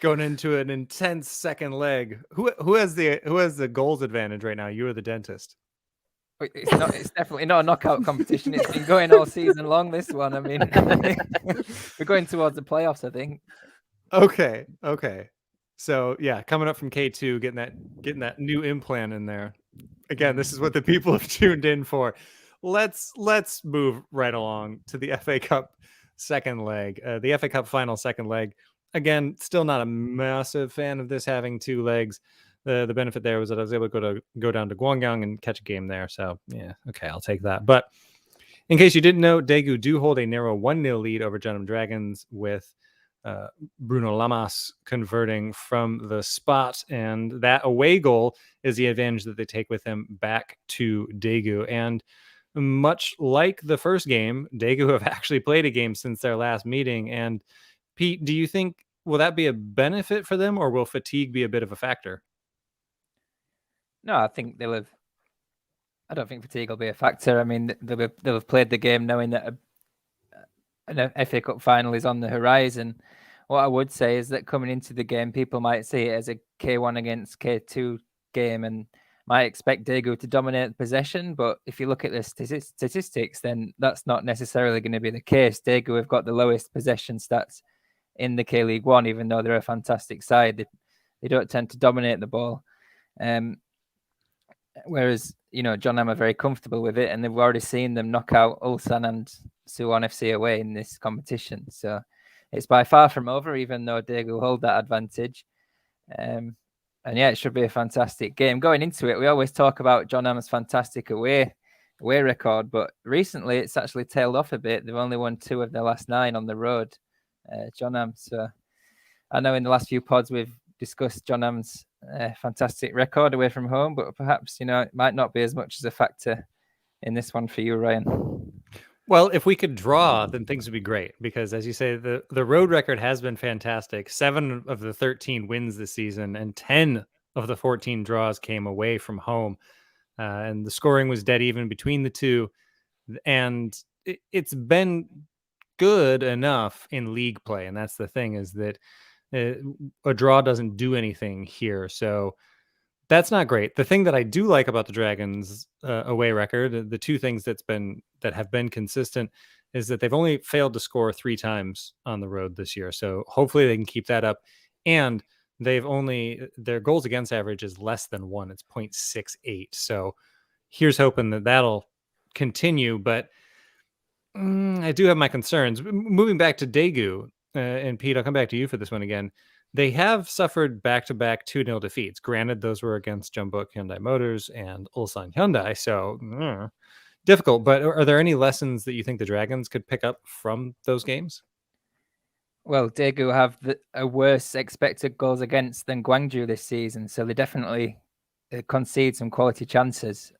Going into an intense second leg. Who has the goals advantage right now? You or the dentist? It's definitely not a knockout competition. It's been going all season long, this one. I mean, we're going towards the playoffs, I think. Okay. So yeah, coming up from K2, getting that new implant in there. Again, this is what the people have tuned in for. Let's move right along to the FA Cup second leg. The FA Cup final second leg. Again, still not a massive fan of this having two legs. The benefit there was that I was able to go down to Gwangyang and catch a game there. So yeah, okay, I'll take that. But in case you didn't know, Daegu do hold a narrow 1-0 lead over Jeonnam Dragons with Bruno Lamas converting from the spot, and that away goal is the advantage that they take with them back to Daegu. And much like the first game, Daegu have actually played a game since their last meeting. And Pete, do you think, will that be a benefit for them, or will fatigue be a bit of a factor? No, I think I don't think fatigue will be a factor. I mean, they'll have played the game knowing that an FA Cup final is on the horizon. What I would say is that coming into the game, people might see it as a K1 against K2 game and might expect Daegu to dominate possession. But if you look at the statistics, then that's not necessarily going to be the case. Daegu have got the lowest possession stats in the K-League 1, even though they're a fantastic side. They don't tend to dominate the ball. Whereas, Jeonnam are very comfortable with it, and they've already seen them knock out Ulsan and Suwon FC away in this competition. So it's by far from over, even though Daegu hold that advantage. And yeah, it should be a fantastic game. Going into it, we always talk about Jeonnam's fantastic away record, but recently it's actually tailed off a bit. They've only won 2 of their last 9 on the road, Jeonnam. So I know in the last few pods we've discussed Jeonnam's fantastic record away from home, but perhaps, it might not be as much as a factor in this one for you, Ryan. Well, if we could draw, then things would be great, because as you say, the road record has been fantastic. 7 of the 13 wins this season, and 10 of the 14 draws came away from home. And the scoring was dead even between the two. And it's been good enough in league play. And that's the thing, is that a draw doesn't do anything here. So that's not great. The thing that I do like about the Dragons' away record, the two things that have been consistent, is that they've only failed to score 3 times on the road this year. So hopefully they can keep that up. And their goals against average is less than 1. It's 0.68. So here's hoping that that'll continue. But I do have my concerns. Moving back to Daegu, and Pete, I'll come back to you for this one again. They have suffered back-to-back 2-0 defeats. Granted, those were against Jeonbuk Hyundai Motors and Ulsan Hyundai, so difficult. But are there any lessons that you think the Dragons could pick up from those games? Well, Daegu have a worse expected goals against than Gwangju this season, so they definitely concede some quality chances.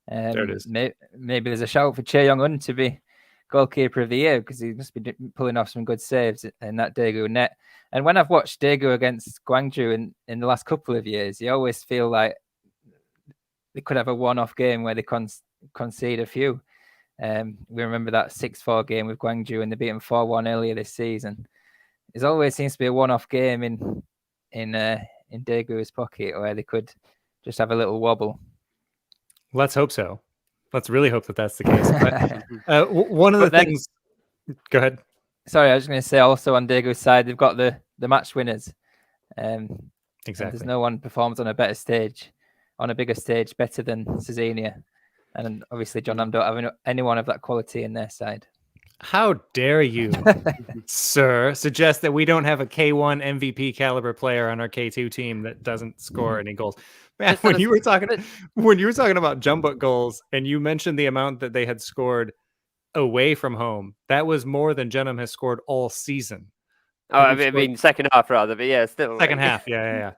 There it is. Maybe there's a shout for Chae Young-un to be goalkeeper of the year, because he must be pulling off some good saves in that Daegu net. And when I've watched Daegu against Gwangju in the last couple of years, you always feel like they could have a one-off game where they concede a few. We remember that 6-4 game with Gwangju, and they beat them 4-1 earlier this season. It always seems to be a one-off game in Daegu's pocket, where they could just have a little wobble. Let's hope so. Let's really hope that that's the case. But, one of the things... Go ahead. Sorry, I was going to say also on Daegu's side, they've got the match winners. Exactly. There's no one performs on a bigger stage better than Cezenia. And obviously Jeonnam don't have anyone of that quality in their side. How dare you, sir, suggest that we don't have a K1 MVP caliber player on our K2 team that doesn't score any goals? Man, when you were talking about Jeonbuk goals and you mentioned the amount that they had scored away from home, that was more than Jeonnam has scored all season. Oh, I mean, second half rather, but yeah, still. Second half, yeah.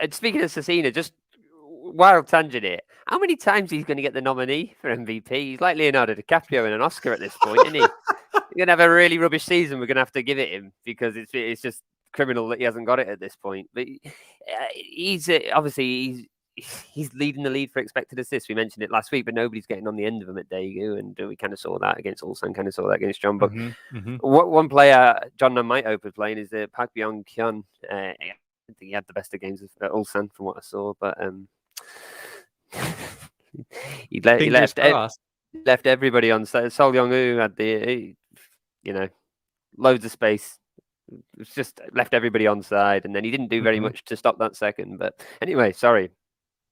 Speaking of Cecina, just wild tangent here. How many times he's going to get the nominee for MVP? He's like Leonardo DiCaprio in an Oscar at this point, isn't he? He's going to have a really rubbish season. We're going to have to give it him because it's just criminal that he hasn't got it at this point. But he's obviously he's leading the lead for expected assists. We mentioned it last week, but nobody's getting on the end of him at Daegu, and we kind of saw that against Ulsan, kind of saw that against Jeonbuk. One player Jeonnam might open playing is the Park Byung Hyun. I think he had the best of games at Ulsan from what I saw, but he left everybody on side. Sol Yong-woo had loads of space. It's just left everybody on side, and then he didn't do very much to stop that second. But anyway, sorry.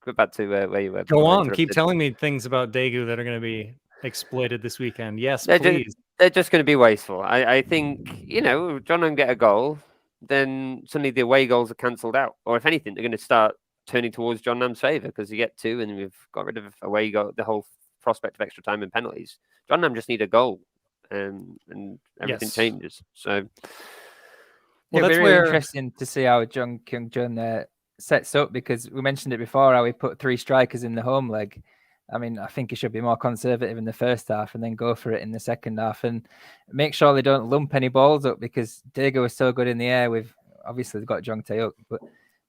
Go back to where you were. Go on. Keep telling me things about Daegu that are going to be exploited this weekend. Yes, please. They're just going to be wasteful. I think, Jeonnam get a goal, then suddenly the away goals are cancelled out. Or if anything, they're going to start turning towards Jeonnam's favour because you get two and we've got rid of away goal, the whole prospect of extra time and penalties. Jeonnam just need a goal and everything changes. So it'll be really interesting to see how Jung Kyung-jun sets up because we mentioned it before how he put 3 strikers in the home leg. I mean, I think he should be more conservative in the first half and then go for it in the second half and make sure they don't lump any balls up because Daegu is so good in the air with, obviously they've got Jung Tae-uk, but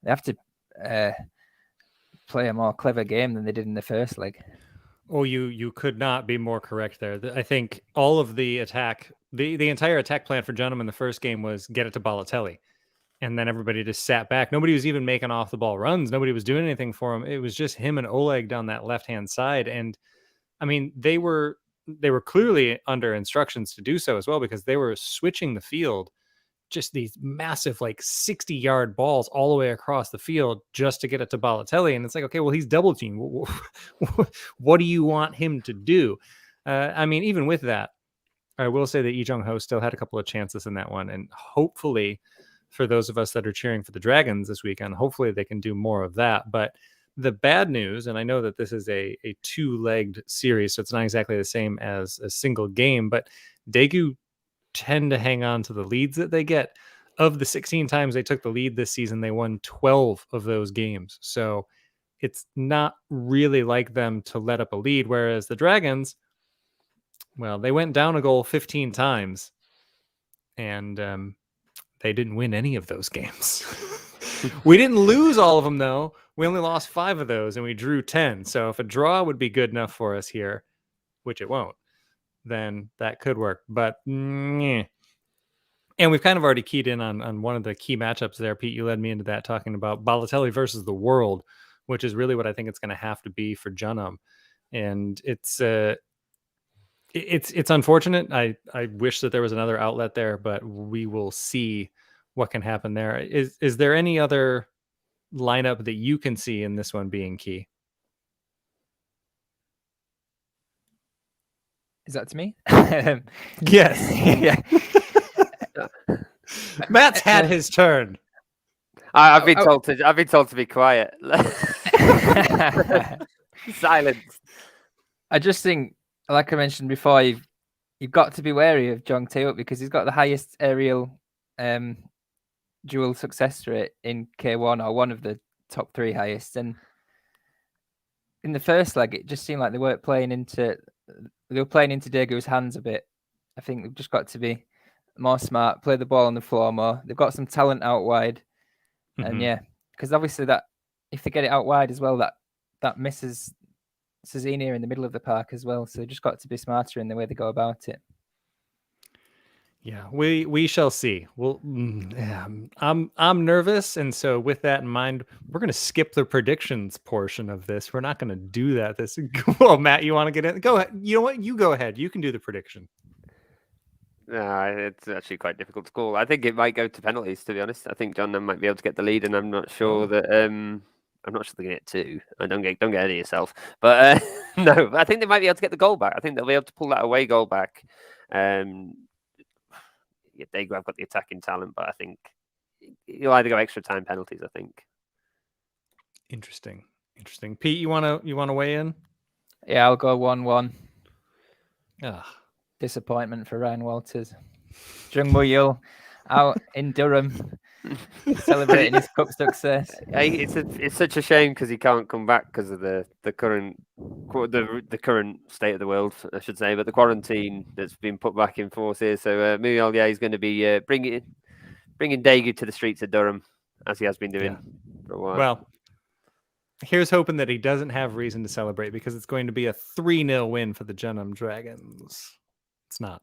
they have to play a more clever game than they did in the first leg. Oh, you could not be more correct there. I think all of the attack, the entire attack plan for Jeonnam in the first game was get it to Balotelli. And then everybody just sat back. Nobody was even making off the ball runs. Nobody was doing anything for him. It was just him and Oleg down that left-hand side. And I mean, they were clearly under instructions to do so as well because they were switching the field, just these massive, like 60-yard balls all the way across the field just to get it to Balotelli. And it's like, okay, well, he's double teamed. What do you want him to do? I mean, even with that, I will say that Lee Jung-ho still had a couple of chances in that one. And hopefully, for those of us that are cheering for the Dragons this weekend, hopefully they can do more of that. But the bad news, and I know that this is a 2-legged series, so it's not exactly the same as a single game, but Daegu tend to hang on to the leads that they get. Of the 16 times they took the lead this season, they won 12 of those games. So it's not really like them to let up a lead, whereas the Dragons, well, they went down a goal 15 times, and they didn't win any of those games. We didn't lose all of them, though. We only lost 5 of those, and we drew 10. So if a draw would be good enough for us here, which it won't, then that could work. But, and we've kind of already keyed in on one of the key matchups there. Pete, you led me into that, talking about Balotelli versus the world, which is really what I think it's going to have to be for Jeonnam. And it's unfortunate. I wish that there was another outlet there, but we will see what can happen there. Is there any other lineup that you can see in this one being key? Is that to me? Yes. Yeah. Matt's had his turn. I've been told to be quiet. Silence. I just think, like I mentioned before, you've got to be wary of Jung Tae-uk because he's got the highest aerial dual success rate in K1, or one of the top 3 highest. And in the first leg, it just seemed like they were playing into Daegu's hands a bit. I think they've just got to be more smart, play the ball on the floor more. They've got some talent out wide, and because obviously that if they get it out wide as well, that misses Cezenia in the middle of the park as well. So just got to be smarter in the way they go about it. Yeah, we shall see. Well, I'm nervous, and so with that in mind, we're going to skip the predictions portion of this. We're not going to do that. Well, Matt, you want to get in? Go ahead. You know what? You go ahead. You can do the prediction. It's actually quite difficult to call. I think it might go to penalties, to be honest. I think Jeonnam might be able to get the lead, and I'm not sure that I'm not sure they can get two. Don't get ahead of yourself. But no, I think they might be able to get the goal back. I think they'll be able to pull that away goal back. Daegu have got the attacking talent, but I think you'll either go extra time, penalties. I think. Interesting. Pete, you wanna weigh in? Yeah, I'll go 1-1. Disappointment for Ryan Walters. Jeonbuk out in Durham celebrating his cup success. It's such a shame because he can't come back because of the current state of the world, I should say, but the quarantine that's been put back in force here. So Muriel, he's going to be bringing Daegu to the streets of Durham as he has been doing for a while. Well, here's hoping that he doesn't have reason to celebrate because it's going to be a 3-0 win for the Jeonnam Dragons. It's not.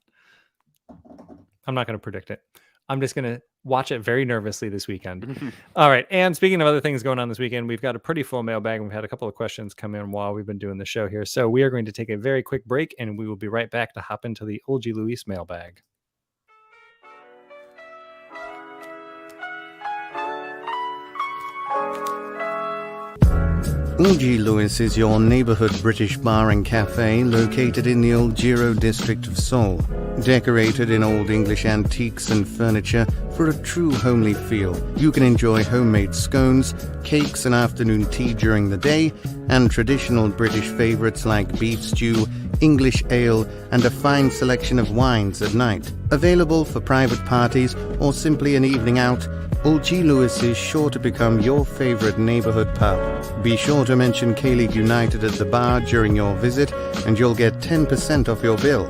I'm not going to predict it. I'm just going to watch it very nervously this weekend. All right. And speaking of other things going on this weekend, we've got a pretty full mailbag. We've had a couple of questions come in while we've been doing the show here. So we are going to take a very quick break and we will be right back to hop into the Ulgi Luis mailbag. Ulgi Lewis is your neighborhood British bar and cafe located in the Old Giro district of Seoul. Decorated in old English antiques and furniture for a true homely feel, you can enjoy homemade scones, cakes and afternoon tea during the day, and traditional British favourites like beef stew, English ale, and a fine selection of wines at night. Available for private parties or simply an evening out, Ulgi Lewis is sure to become your favourite neighbourhood pub. Be sure to mention K-League United at the bar during your visit and you'll get 10% off your bill.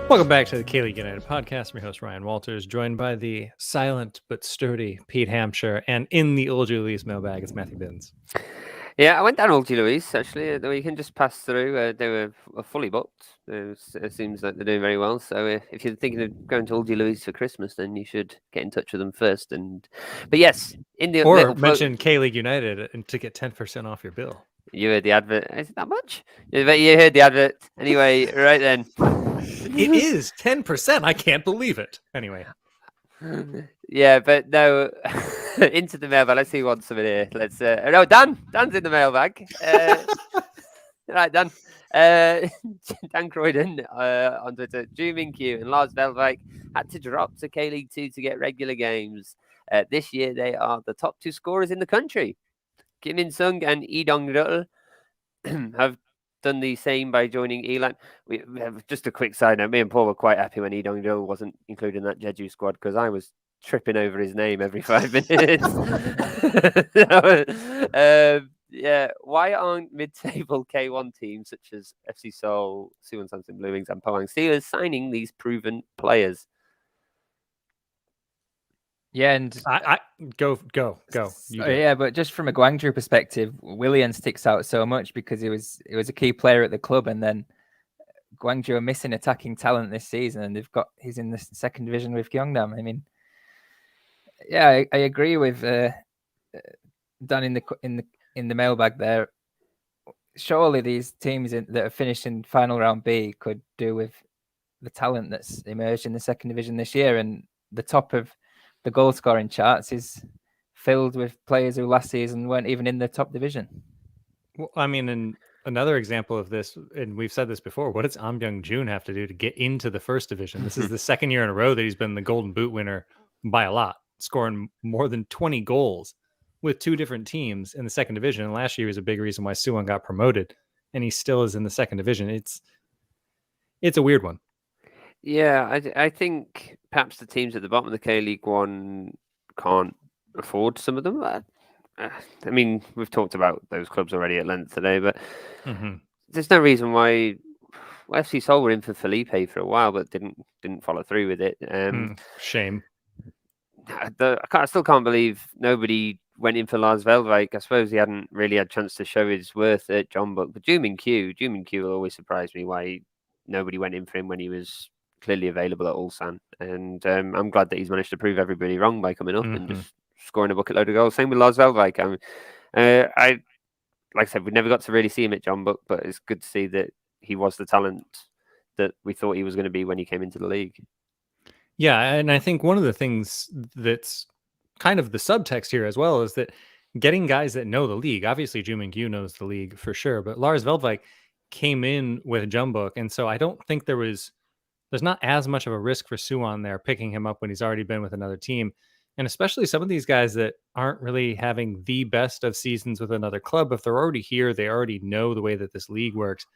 Welcome back to the K-League United podcast. I'm your host, Ryan Walters, joined by the silent but sturdy Pete Hampshire, and in the Ulgi Luis mailbag, it's Matthew Binns. Yeah, I went down Ulgi Luis, actually. You can just pass through. They were fully booked. It seems like they're doing very well. So if you're thinking of going to Ulgi Luis for Christmas, then you should get in touch with them first. But yes, in the or mention K-League United and to get 10% off your bill. You heard the advert. Is it that much? You heard the advert. Anyway, right then. It is 10%. I can't believe it. Anyway. Yeah, but no, into the mailbag. Let's see what's over here. No, Dan's in the mailbag. Right, Dan. Dan Croydon on Twitter. Jeonbuk and Lars Velvik had to drop to K-League 2 to get regular games. This year, they are the top 2 scorers in the country. Kim In-sung and Lee Dong-rul have done the same by joining Elan. We have just a quick side note. Me and Paul were quite happy when Lee Dong-rul wasn't included in that Jeju squad because I was tripping over his name every 5 minutes. Yeah, why aren't mid-table K1 teams such as FC Seoul, Suwon Samsung Blue Wings, and Pohang Steelers signing these proven players? Yeah, and I go. Yeah, but just from a Gwangju perspective, Willian sticks out so much because he was a key player at the club, and then Gwangju are missing attacking talent this season, and he's in the second division with Jeonnam. I mean, yeah, I agree with Dan in the mailbag there. Surely these teams that have finished in final round B could do with the talent that's emerged in the second division this year, and the top of the goal scoring charts is filled with players who last season weren't even in the top division. Well, I mean, and another example of this, and we've said this before, what does Am Byung-jun have to do to get into the first division? This is the second year in a row that he's been the Golden Boot winner by a lot, scoring more than 20 goals with 2 different teams in the second division. And last year was a big reason why Suwon got promoted, and he still is in the second division. It's a weird one. Yeah, I think perhaps the teams at the bottom of the K-League 1 can't afford some of them. I mean, we've talked about those clubs already at length today, but there's no reason why FC Seoul were in for Felipe for a while, but didn't follow through with it. Shame. I still can't believe nobody went in for Lars Velvik. I suppose he hadn't really had a chance to show his worth at Jeonbuk. But Jeonbuk will always surprise me why nobody went in for him when he was clearly available at Ulsan. And I'm glad that he's managed to prove everybody wrong by coming up and just scoring a bucket load of goals. Same with Lars Velvik. Like I said, we never got to really see him at Jeonbuk, but it's good to see that he was the talent that we thought he was going to be when he came into the league. Yeah, and I think one of the things that's kind of the subtext here as well is that getting guys that know the league. Obviously, Jeonbuk knows the league for sure, but Lars Veldvik came in with Jeonbuk, and so I don't think there's not as much of a risk for Suwon there picking him up when he's already been with another team. And especially some of these guys that aren't really having the best of seasons with another club, if they're already here, they already know the way that this league works,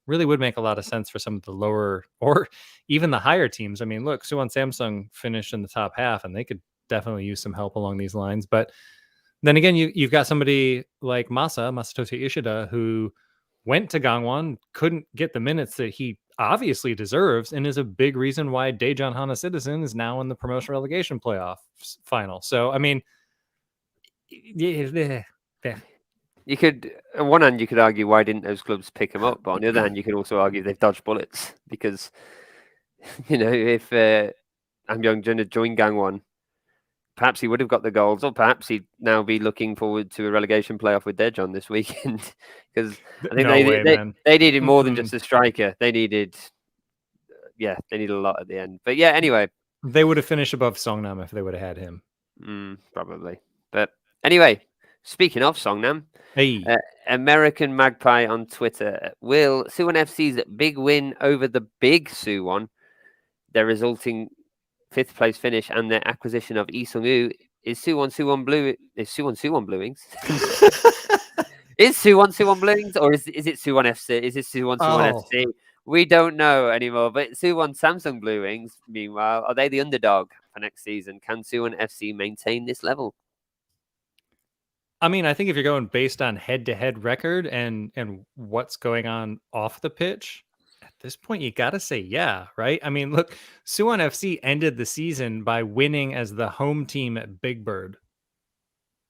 really would make a lot of sense for some of the lower or even the higher teams. I mean, look, Suwon Samsung finished in the top half, and they could definitely use some help along these lines. But then again, you've got somebody like Masatoshi Ishida, who went to Gangwon, couldn't get the minutes that he obviously deserves, and is a big reason why Daejeon Hana Citizen is now in the promotion relegation playoff final. So, I mean, you could, on one hand, you could argue why didn't those clubs pick him up, but on the other hand, you could also argue they've dodged bullets because, if Am Young-jun had joined Gangwon, perhaps he would have got the goals, or perhaps he'd now be looking forward to a relegation playoff with Daejeon this weekend. Because I think they needed more than just a striker. They needed a lot at the end. But yeah, anyway. They would have finished above Songnam if they would have had him. Probably. But anyway, speaking of Songnam, American Magpie on Twitter, will Suwon FC's big win over the big Suwon, their resulting 5th place finish and their acquisition of Lee Sung-woo, is Suwon Bluewings? Is Suwon Bluewings, or is it Suwon FC? Is it Suwon FC? We don't know anymore. But Suwon Samsung Bluewings, meanwhile, are they the underdog for next season? Can Suwon FC maintain this level? I mean, I think if you're going based on head-to-head record and what's going on off the pitch, at this point, you got to say yeah, right? I mean, look, Suwon FC ended the season by winning as the home team at Big Bird.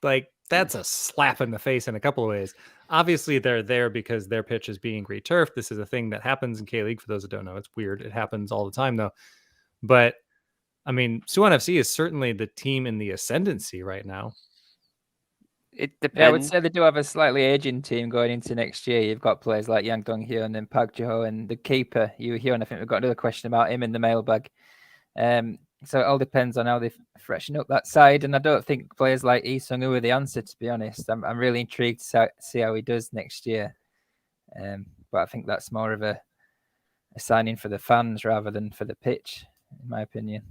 Like, that's a slap in the face in a couple of ways. Obviously, they're there because their pitch is being returfed. This is a thing that happens in K-League. For those that don't know, it's weird. It happens all the time, though. But, I mean, Suwon FC is certainly the team in the ascendancy right now. It depends. Yeah, I would say they do have a slightly aging team going into next year. You've got players like Yang Dong-hyun and Park Ji-ho, and the keeper, Yu Hyun. I think we've got another question about him in the mailbag. So it all depends on how they freshen up that side. And I don't think players like Lee Sung-woo are the answer, to be honest. I'm really intrigued to see how he does next year. But I think that's more of a signing for the fans rather than for the pitch, in my opinion.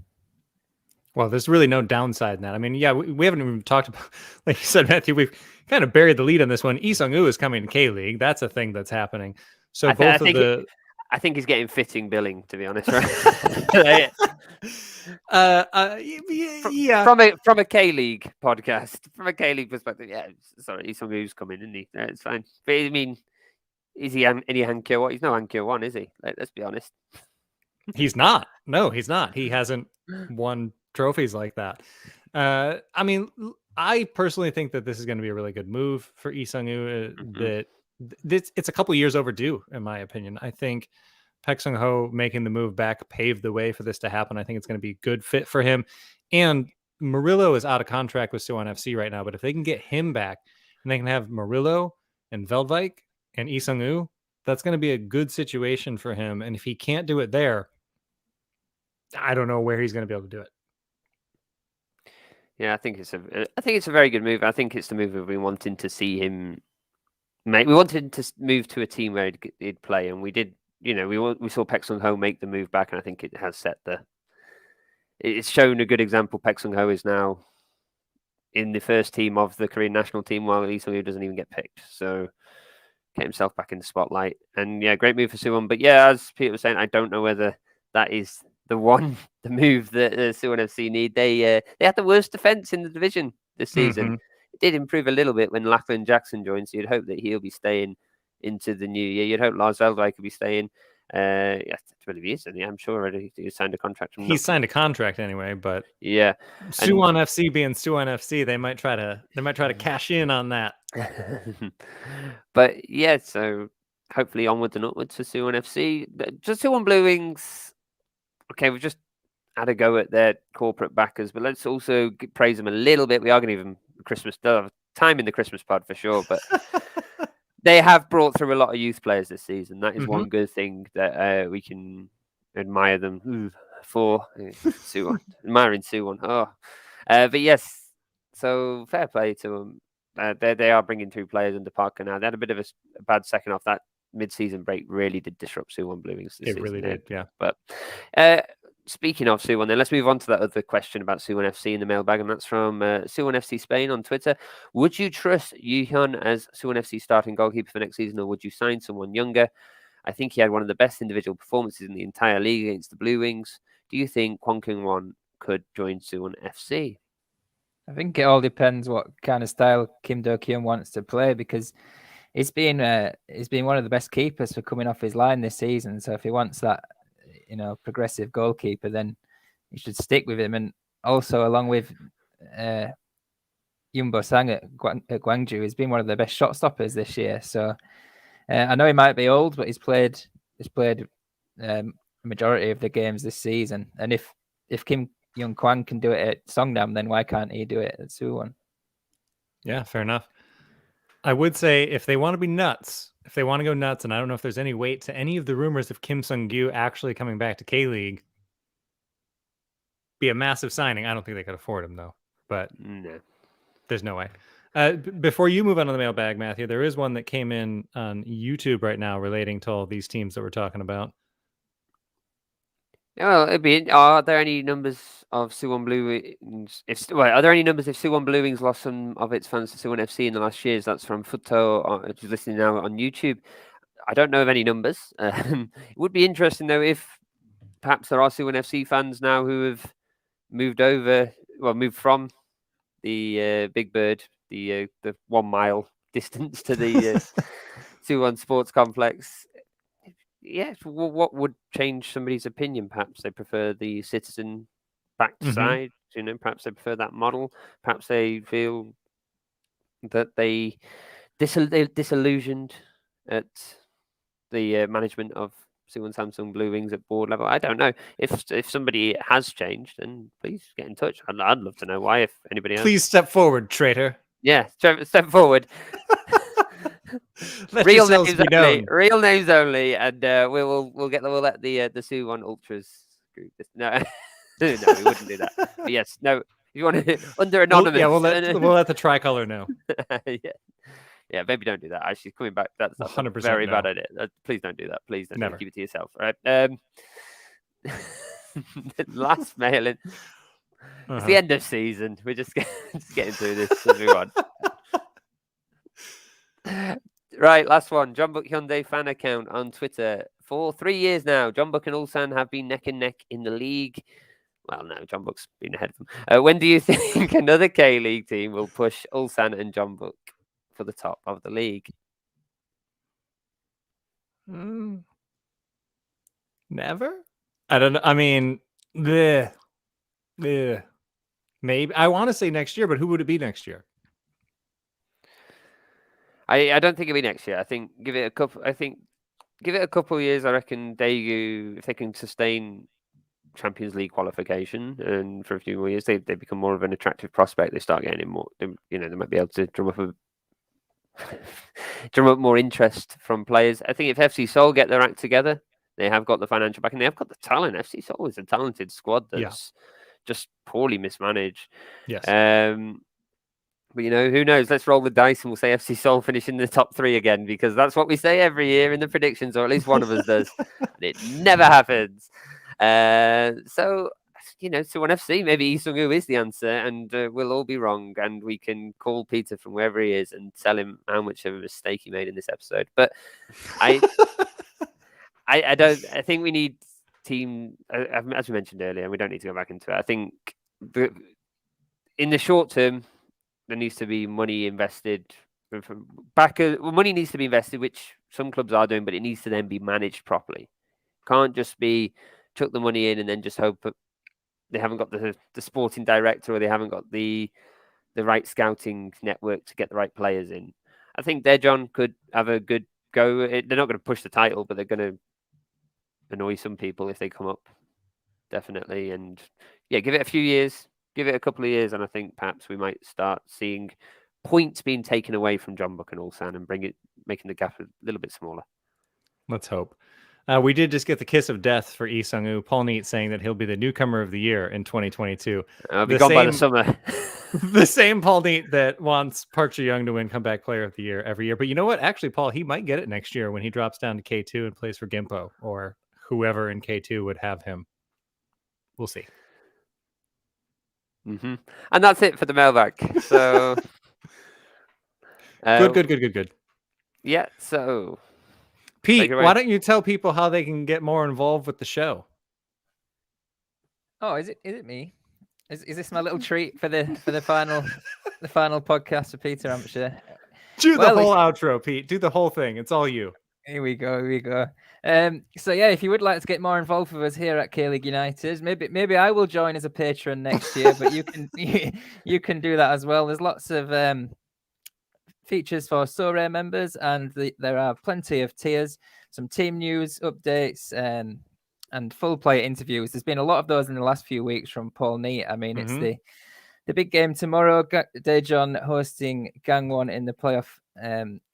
Well, there's really no downside in that. I mean, yeah, we haven't even talked about, like you said, Matthew, we've kind of buried the lead on this one. Lee Sung-woo is coming to K-League. That's a thing that's happening. So I think he's getting fitting billing, to be honest, right? Yeah. From a K-League podcast, from a K-League perspective, yeah. Sorry, Lee Sung-woo's coming, isn't he? Yeah, it's fine. But I mean, is he any Hankyo 1? He's no Hankyo 1, is he? Let's be honest. He's not. No, he's not. He hasn't won trophies like that. I mean, I personally think that this is going to be a really good move for Lee Sung-woo. That it's a couple years overdue, in my opinion. I think Paek Sung-ho making the move back paved the way for this to happen. I think it's going to be a good fit for him. And Murillo is out of contract with Suwon FC right now, but if they can get him back and they can have Murillo and Veldvik and Lee Sung-woo, that's going to be a good situation for him. And if he can't do it there, I don't know where he's going to be able to do it. Yeah, I think it's a very good move. I think it's the move we've been wanting to see him make. We wanted to move to a team where he'd play, and we did. We saw Paek Sung-ho make the move back, and I think it has set it's shown a good example. Paek Sung-ho is now in the first team of the Korean national team, while Lee Sung-woo doesn't even get picked. So get himself back in the spotlight, and yeah, great move for Suwon. But yeah, as Peter was saying, I don't know whether that is the move that Suwon FC need. They had the worst defense in the division this season. It did improve a little bit when Lachlan Jackson joined, so you'd hope that he'll be staying into the new year. You'd hope Lars Veldvik could be staying. Yeah, really he is, and yeah, I'm sure already he signed a contract. He's signed a contract anyway, but yeah, Suwon FC being Suwon FC, they might try to cash in on that. But yeah, so hopefully onwards and upwards for Suwon FC. Just Suwon Bluewings. Okay, we've just had a go at their corporate backers, but let's also praise them a little bit. We are going to give them Christmas time in the Christmas pod for sure, but They have brought through a lot of youth players this season. That is Mm-hmm. one good thing that we can admire them for. Suwon, admiring Suwon. But yes, so fair play to them. They are bringing through players under Parker now. They had a bit of a bad second off. That mid-season break really did disrupt Suwon Blue Wings. It really did, yeah. But speaking of Suwon, then let's move on to that other question about Suwon FC in the mailbag, and that's from Suwon FC Spain on Twitter. Would you trust Yuhyun as Suwon FC starting goalkeeper for next season, or would you sign someone younger? I think he had one of the best individual performances in the entire league against the Blue Wings. Do you think Kwon Kyung-won could join Suwon FC? I think it all depends what kind of style Kim Do-kyun wants to play, because he's been one of the best keepers for coming off his line this season. So if he wants that, progressive goalkeeper, then you should stick with him. And also, along with Yumbo Sang at Gwangju, he's been one of the best shot stoppers this year. So I know he might be old, but he's played a majority of the games this season. And if Kim Young Kwang can do it at Songnam, then why can't he do it at Suwon? Yeah, fair enough. I would say if they want to be nuts, if they want to go nuts, and I don't know if there's any weight to any of the rumors of Kim Sung-gyu actually coming back to K-League, be a massive signing. I don't think they could afford him, though. But no, there's no way. Before you move on to the mailbag, Matthew, there is one that came in on YouTube right now relating to all these teams that we're talking about. Well, are there any numbers of Suwon Blue Wings? Are there any numbers if Suwon Blue Wings lost some of its fans to Suwon FC in the last years? That's from Futo, who's listening now on YouTube. I don't know of any numbers. It would be interesting though if perhaps there are Suwon FC fans now who have moved from the Big Bird, the 1 mile distance to the Suwon Sports Complex. Yeah, what would change somebody's opinion? Perhaps they prefer the citizen-backed side. Perhaps they prefer that model. Perhaps they feel that they're disillusioned at the management of Suwon Samsung Blue Wings at board level. I don't know. If somebody has changed, then please get in touch. I'd love to know why. If anybody has, please step forward, traitor. Yeah, step forward. Real names only, and we'll let the Suwon Ultras group. No, no, we wouldn't do that. But yes, no. If you want to under anonymous, we'll let the tricolor know. Yeah, maybe don't do that. Actually, coming back, that's 100% very no. bad idea. Please don't do that. Please don't Never. Keep it to yourself. All right. The last mailing. It's the end of season. We're just getting through this. Everyone. Right, last one. Jeonbuk Hyundai fan account on Twitter. For 3 years now, Jeonbuk and Ulsan have been neck and neck in the league. Well, no, Jeonbuk's been ahead of them. When do you think another K-League team will push Ulsan and Jeonbuk for the top of the league? Never. I don't know. I mean, maybe. I want to say next year, but who would it be next year? I don't think it'll be next year. I think give it a couple. Of years. I reckon Daegu, if they can sustain Champions League qualification, and for a few more years, they become more of an attractive prospect. They start getting more. They might be able to drum up more interest from players. I think if FC Seoul get their act together, they have got the financial backing. They have got the talent. FC Seoul is a talented squad that's just poorly mismanaged. Yes. But who knows? Let's roll the dice and we'll say FC Seoul finish in the top 3 again, because that's what we say every year in the predictions, or at least one of us does. And it never happens. So Suwon FC, maybe Lee Sung-woo is the answer, and we'll all be wrong, and we can call Peter from wherever he is and tell him how much of a mistake he made in this episode. But I think we need team, as we mentioned earlier, and we don't need to go back into it. I think in the short term, there needs to be money invested. Money needs to be invested, which some clubs are doing, but it needs to then be managed properly. Can't just be chuck the money in and then just hope that they haven't got the sporting director, or they haven't got the right scouting network to get the right players in. I think Daejeon could have a good go. They're not going to push the title, but they're going to annoy some people if they come up. Definitely. And yeah, give it a few years. Give it a couple of years, and I think perhaps we might start seeing points being taken away from Jeonbuk and Ulsan and making the gap a little bit smaller. Let's hope. We did just get the kiss of death for Lee Sung-woo. Paul Neat saying that he'll be the newcomer of the year in 2022. I'll be gone by the summer. The same Paul Neat that wants Park Ji-young to win Comeback Player of the Year every year. But you know what? Actually, Paul, he might get it next year when he drops down to K2 and plays for Gimpo, or whoever in K2 would have him. We'll see. Mm-hmm. And that's it for the mailbag. So good. Yeah, so Pete, why don't you tell people how they can get more involved with the show? Oh, is it me? Is this my little treat for the final podcast for Peter Hampshire? Do the whole outro, Pete. Do the whole thing. It's all you. Here we go. So yeah, if you would like to get more involved with us here at K-League United, maybe I will join as a patron next year, but you can do that as well. There's lots of features for Sore members, and there are plenty of tiers, some team news updates, and full player interviews. There's been a lot of those in the last few weeks from Paul Neat. I mean, it's the big game tomorrow. Daejeon hosting Gangwon in the playoff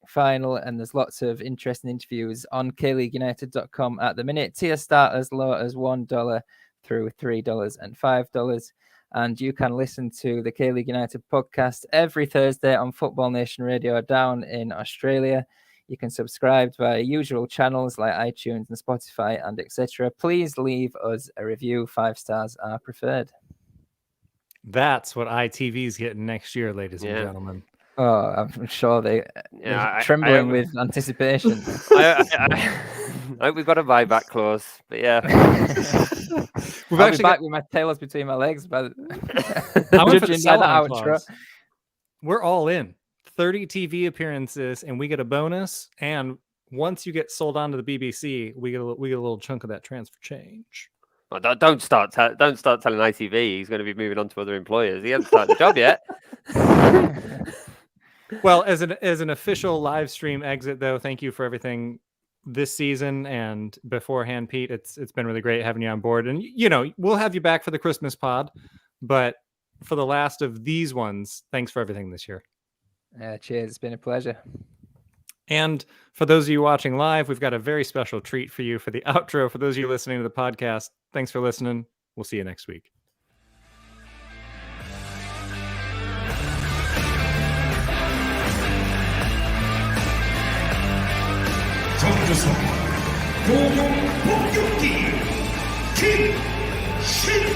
final, and there's lots of interesting interviews on KLeagueUnited.com at the minute. Tier start as low as $1 through $3 and $5. And you can listen to the K-League United podcast every Thursday on Football Nation Radio down in Australia. You can subscribe via usual channels like iTunes and Spotify and etc. Please leave us a review. 5 stars are preferred. That's what ITV's getting next year, ladies and gentlemen. Oh, I'm sure they're trembling with anticipation. I hope we've got a buyback clause, but yeah. I'll be back with my tails between my legs, but judging by the outro. We're all in. 30 TV appearances, and we get a bonus. And once you get sold on to the BBC, we get a little chunk of that transfer change. Well, don't start telling ITV he's going to be moving on to other employers. He hasn't started the job yet. Well, as an official live stream exit, though, thank you for everything this season and beforehand, Pete. It's been really great having you on board, and we'll have you back for the Christmas pod. But for the last of these ones, thanks for everything this year. Cheers, it's been a pleasure. And for those of you watching live, we've got a very special treat for you for the outro. For those of you listening to the podcast, thanks for listening. We'll see you next week. 공격 복귀 김신우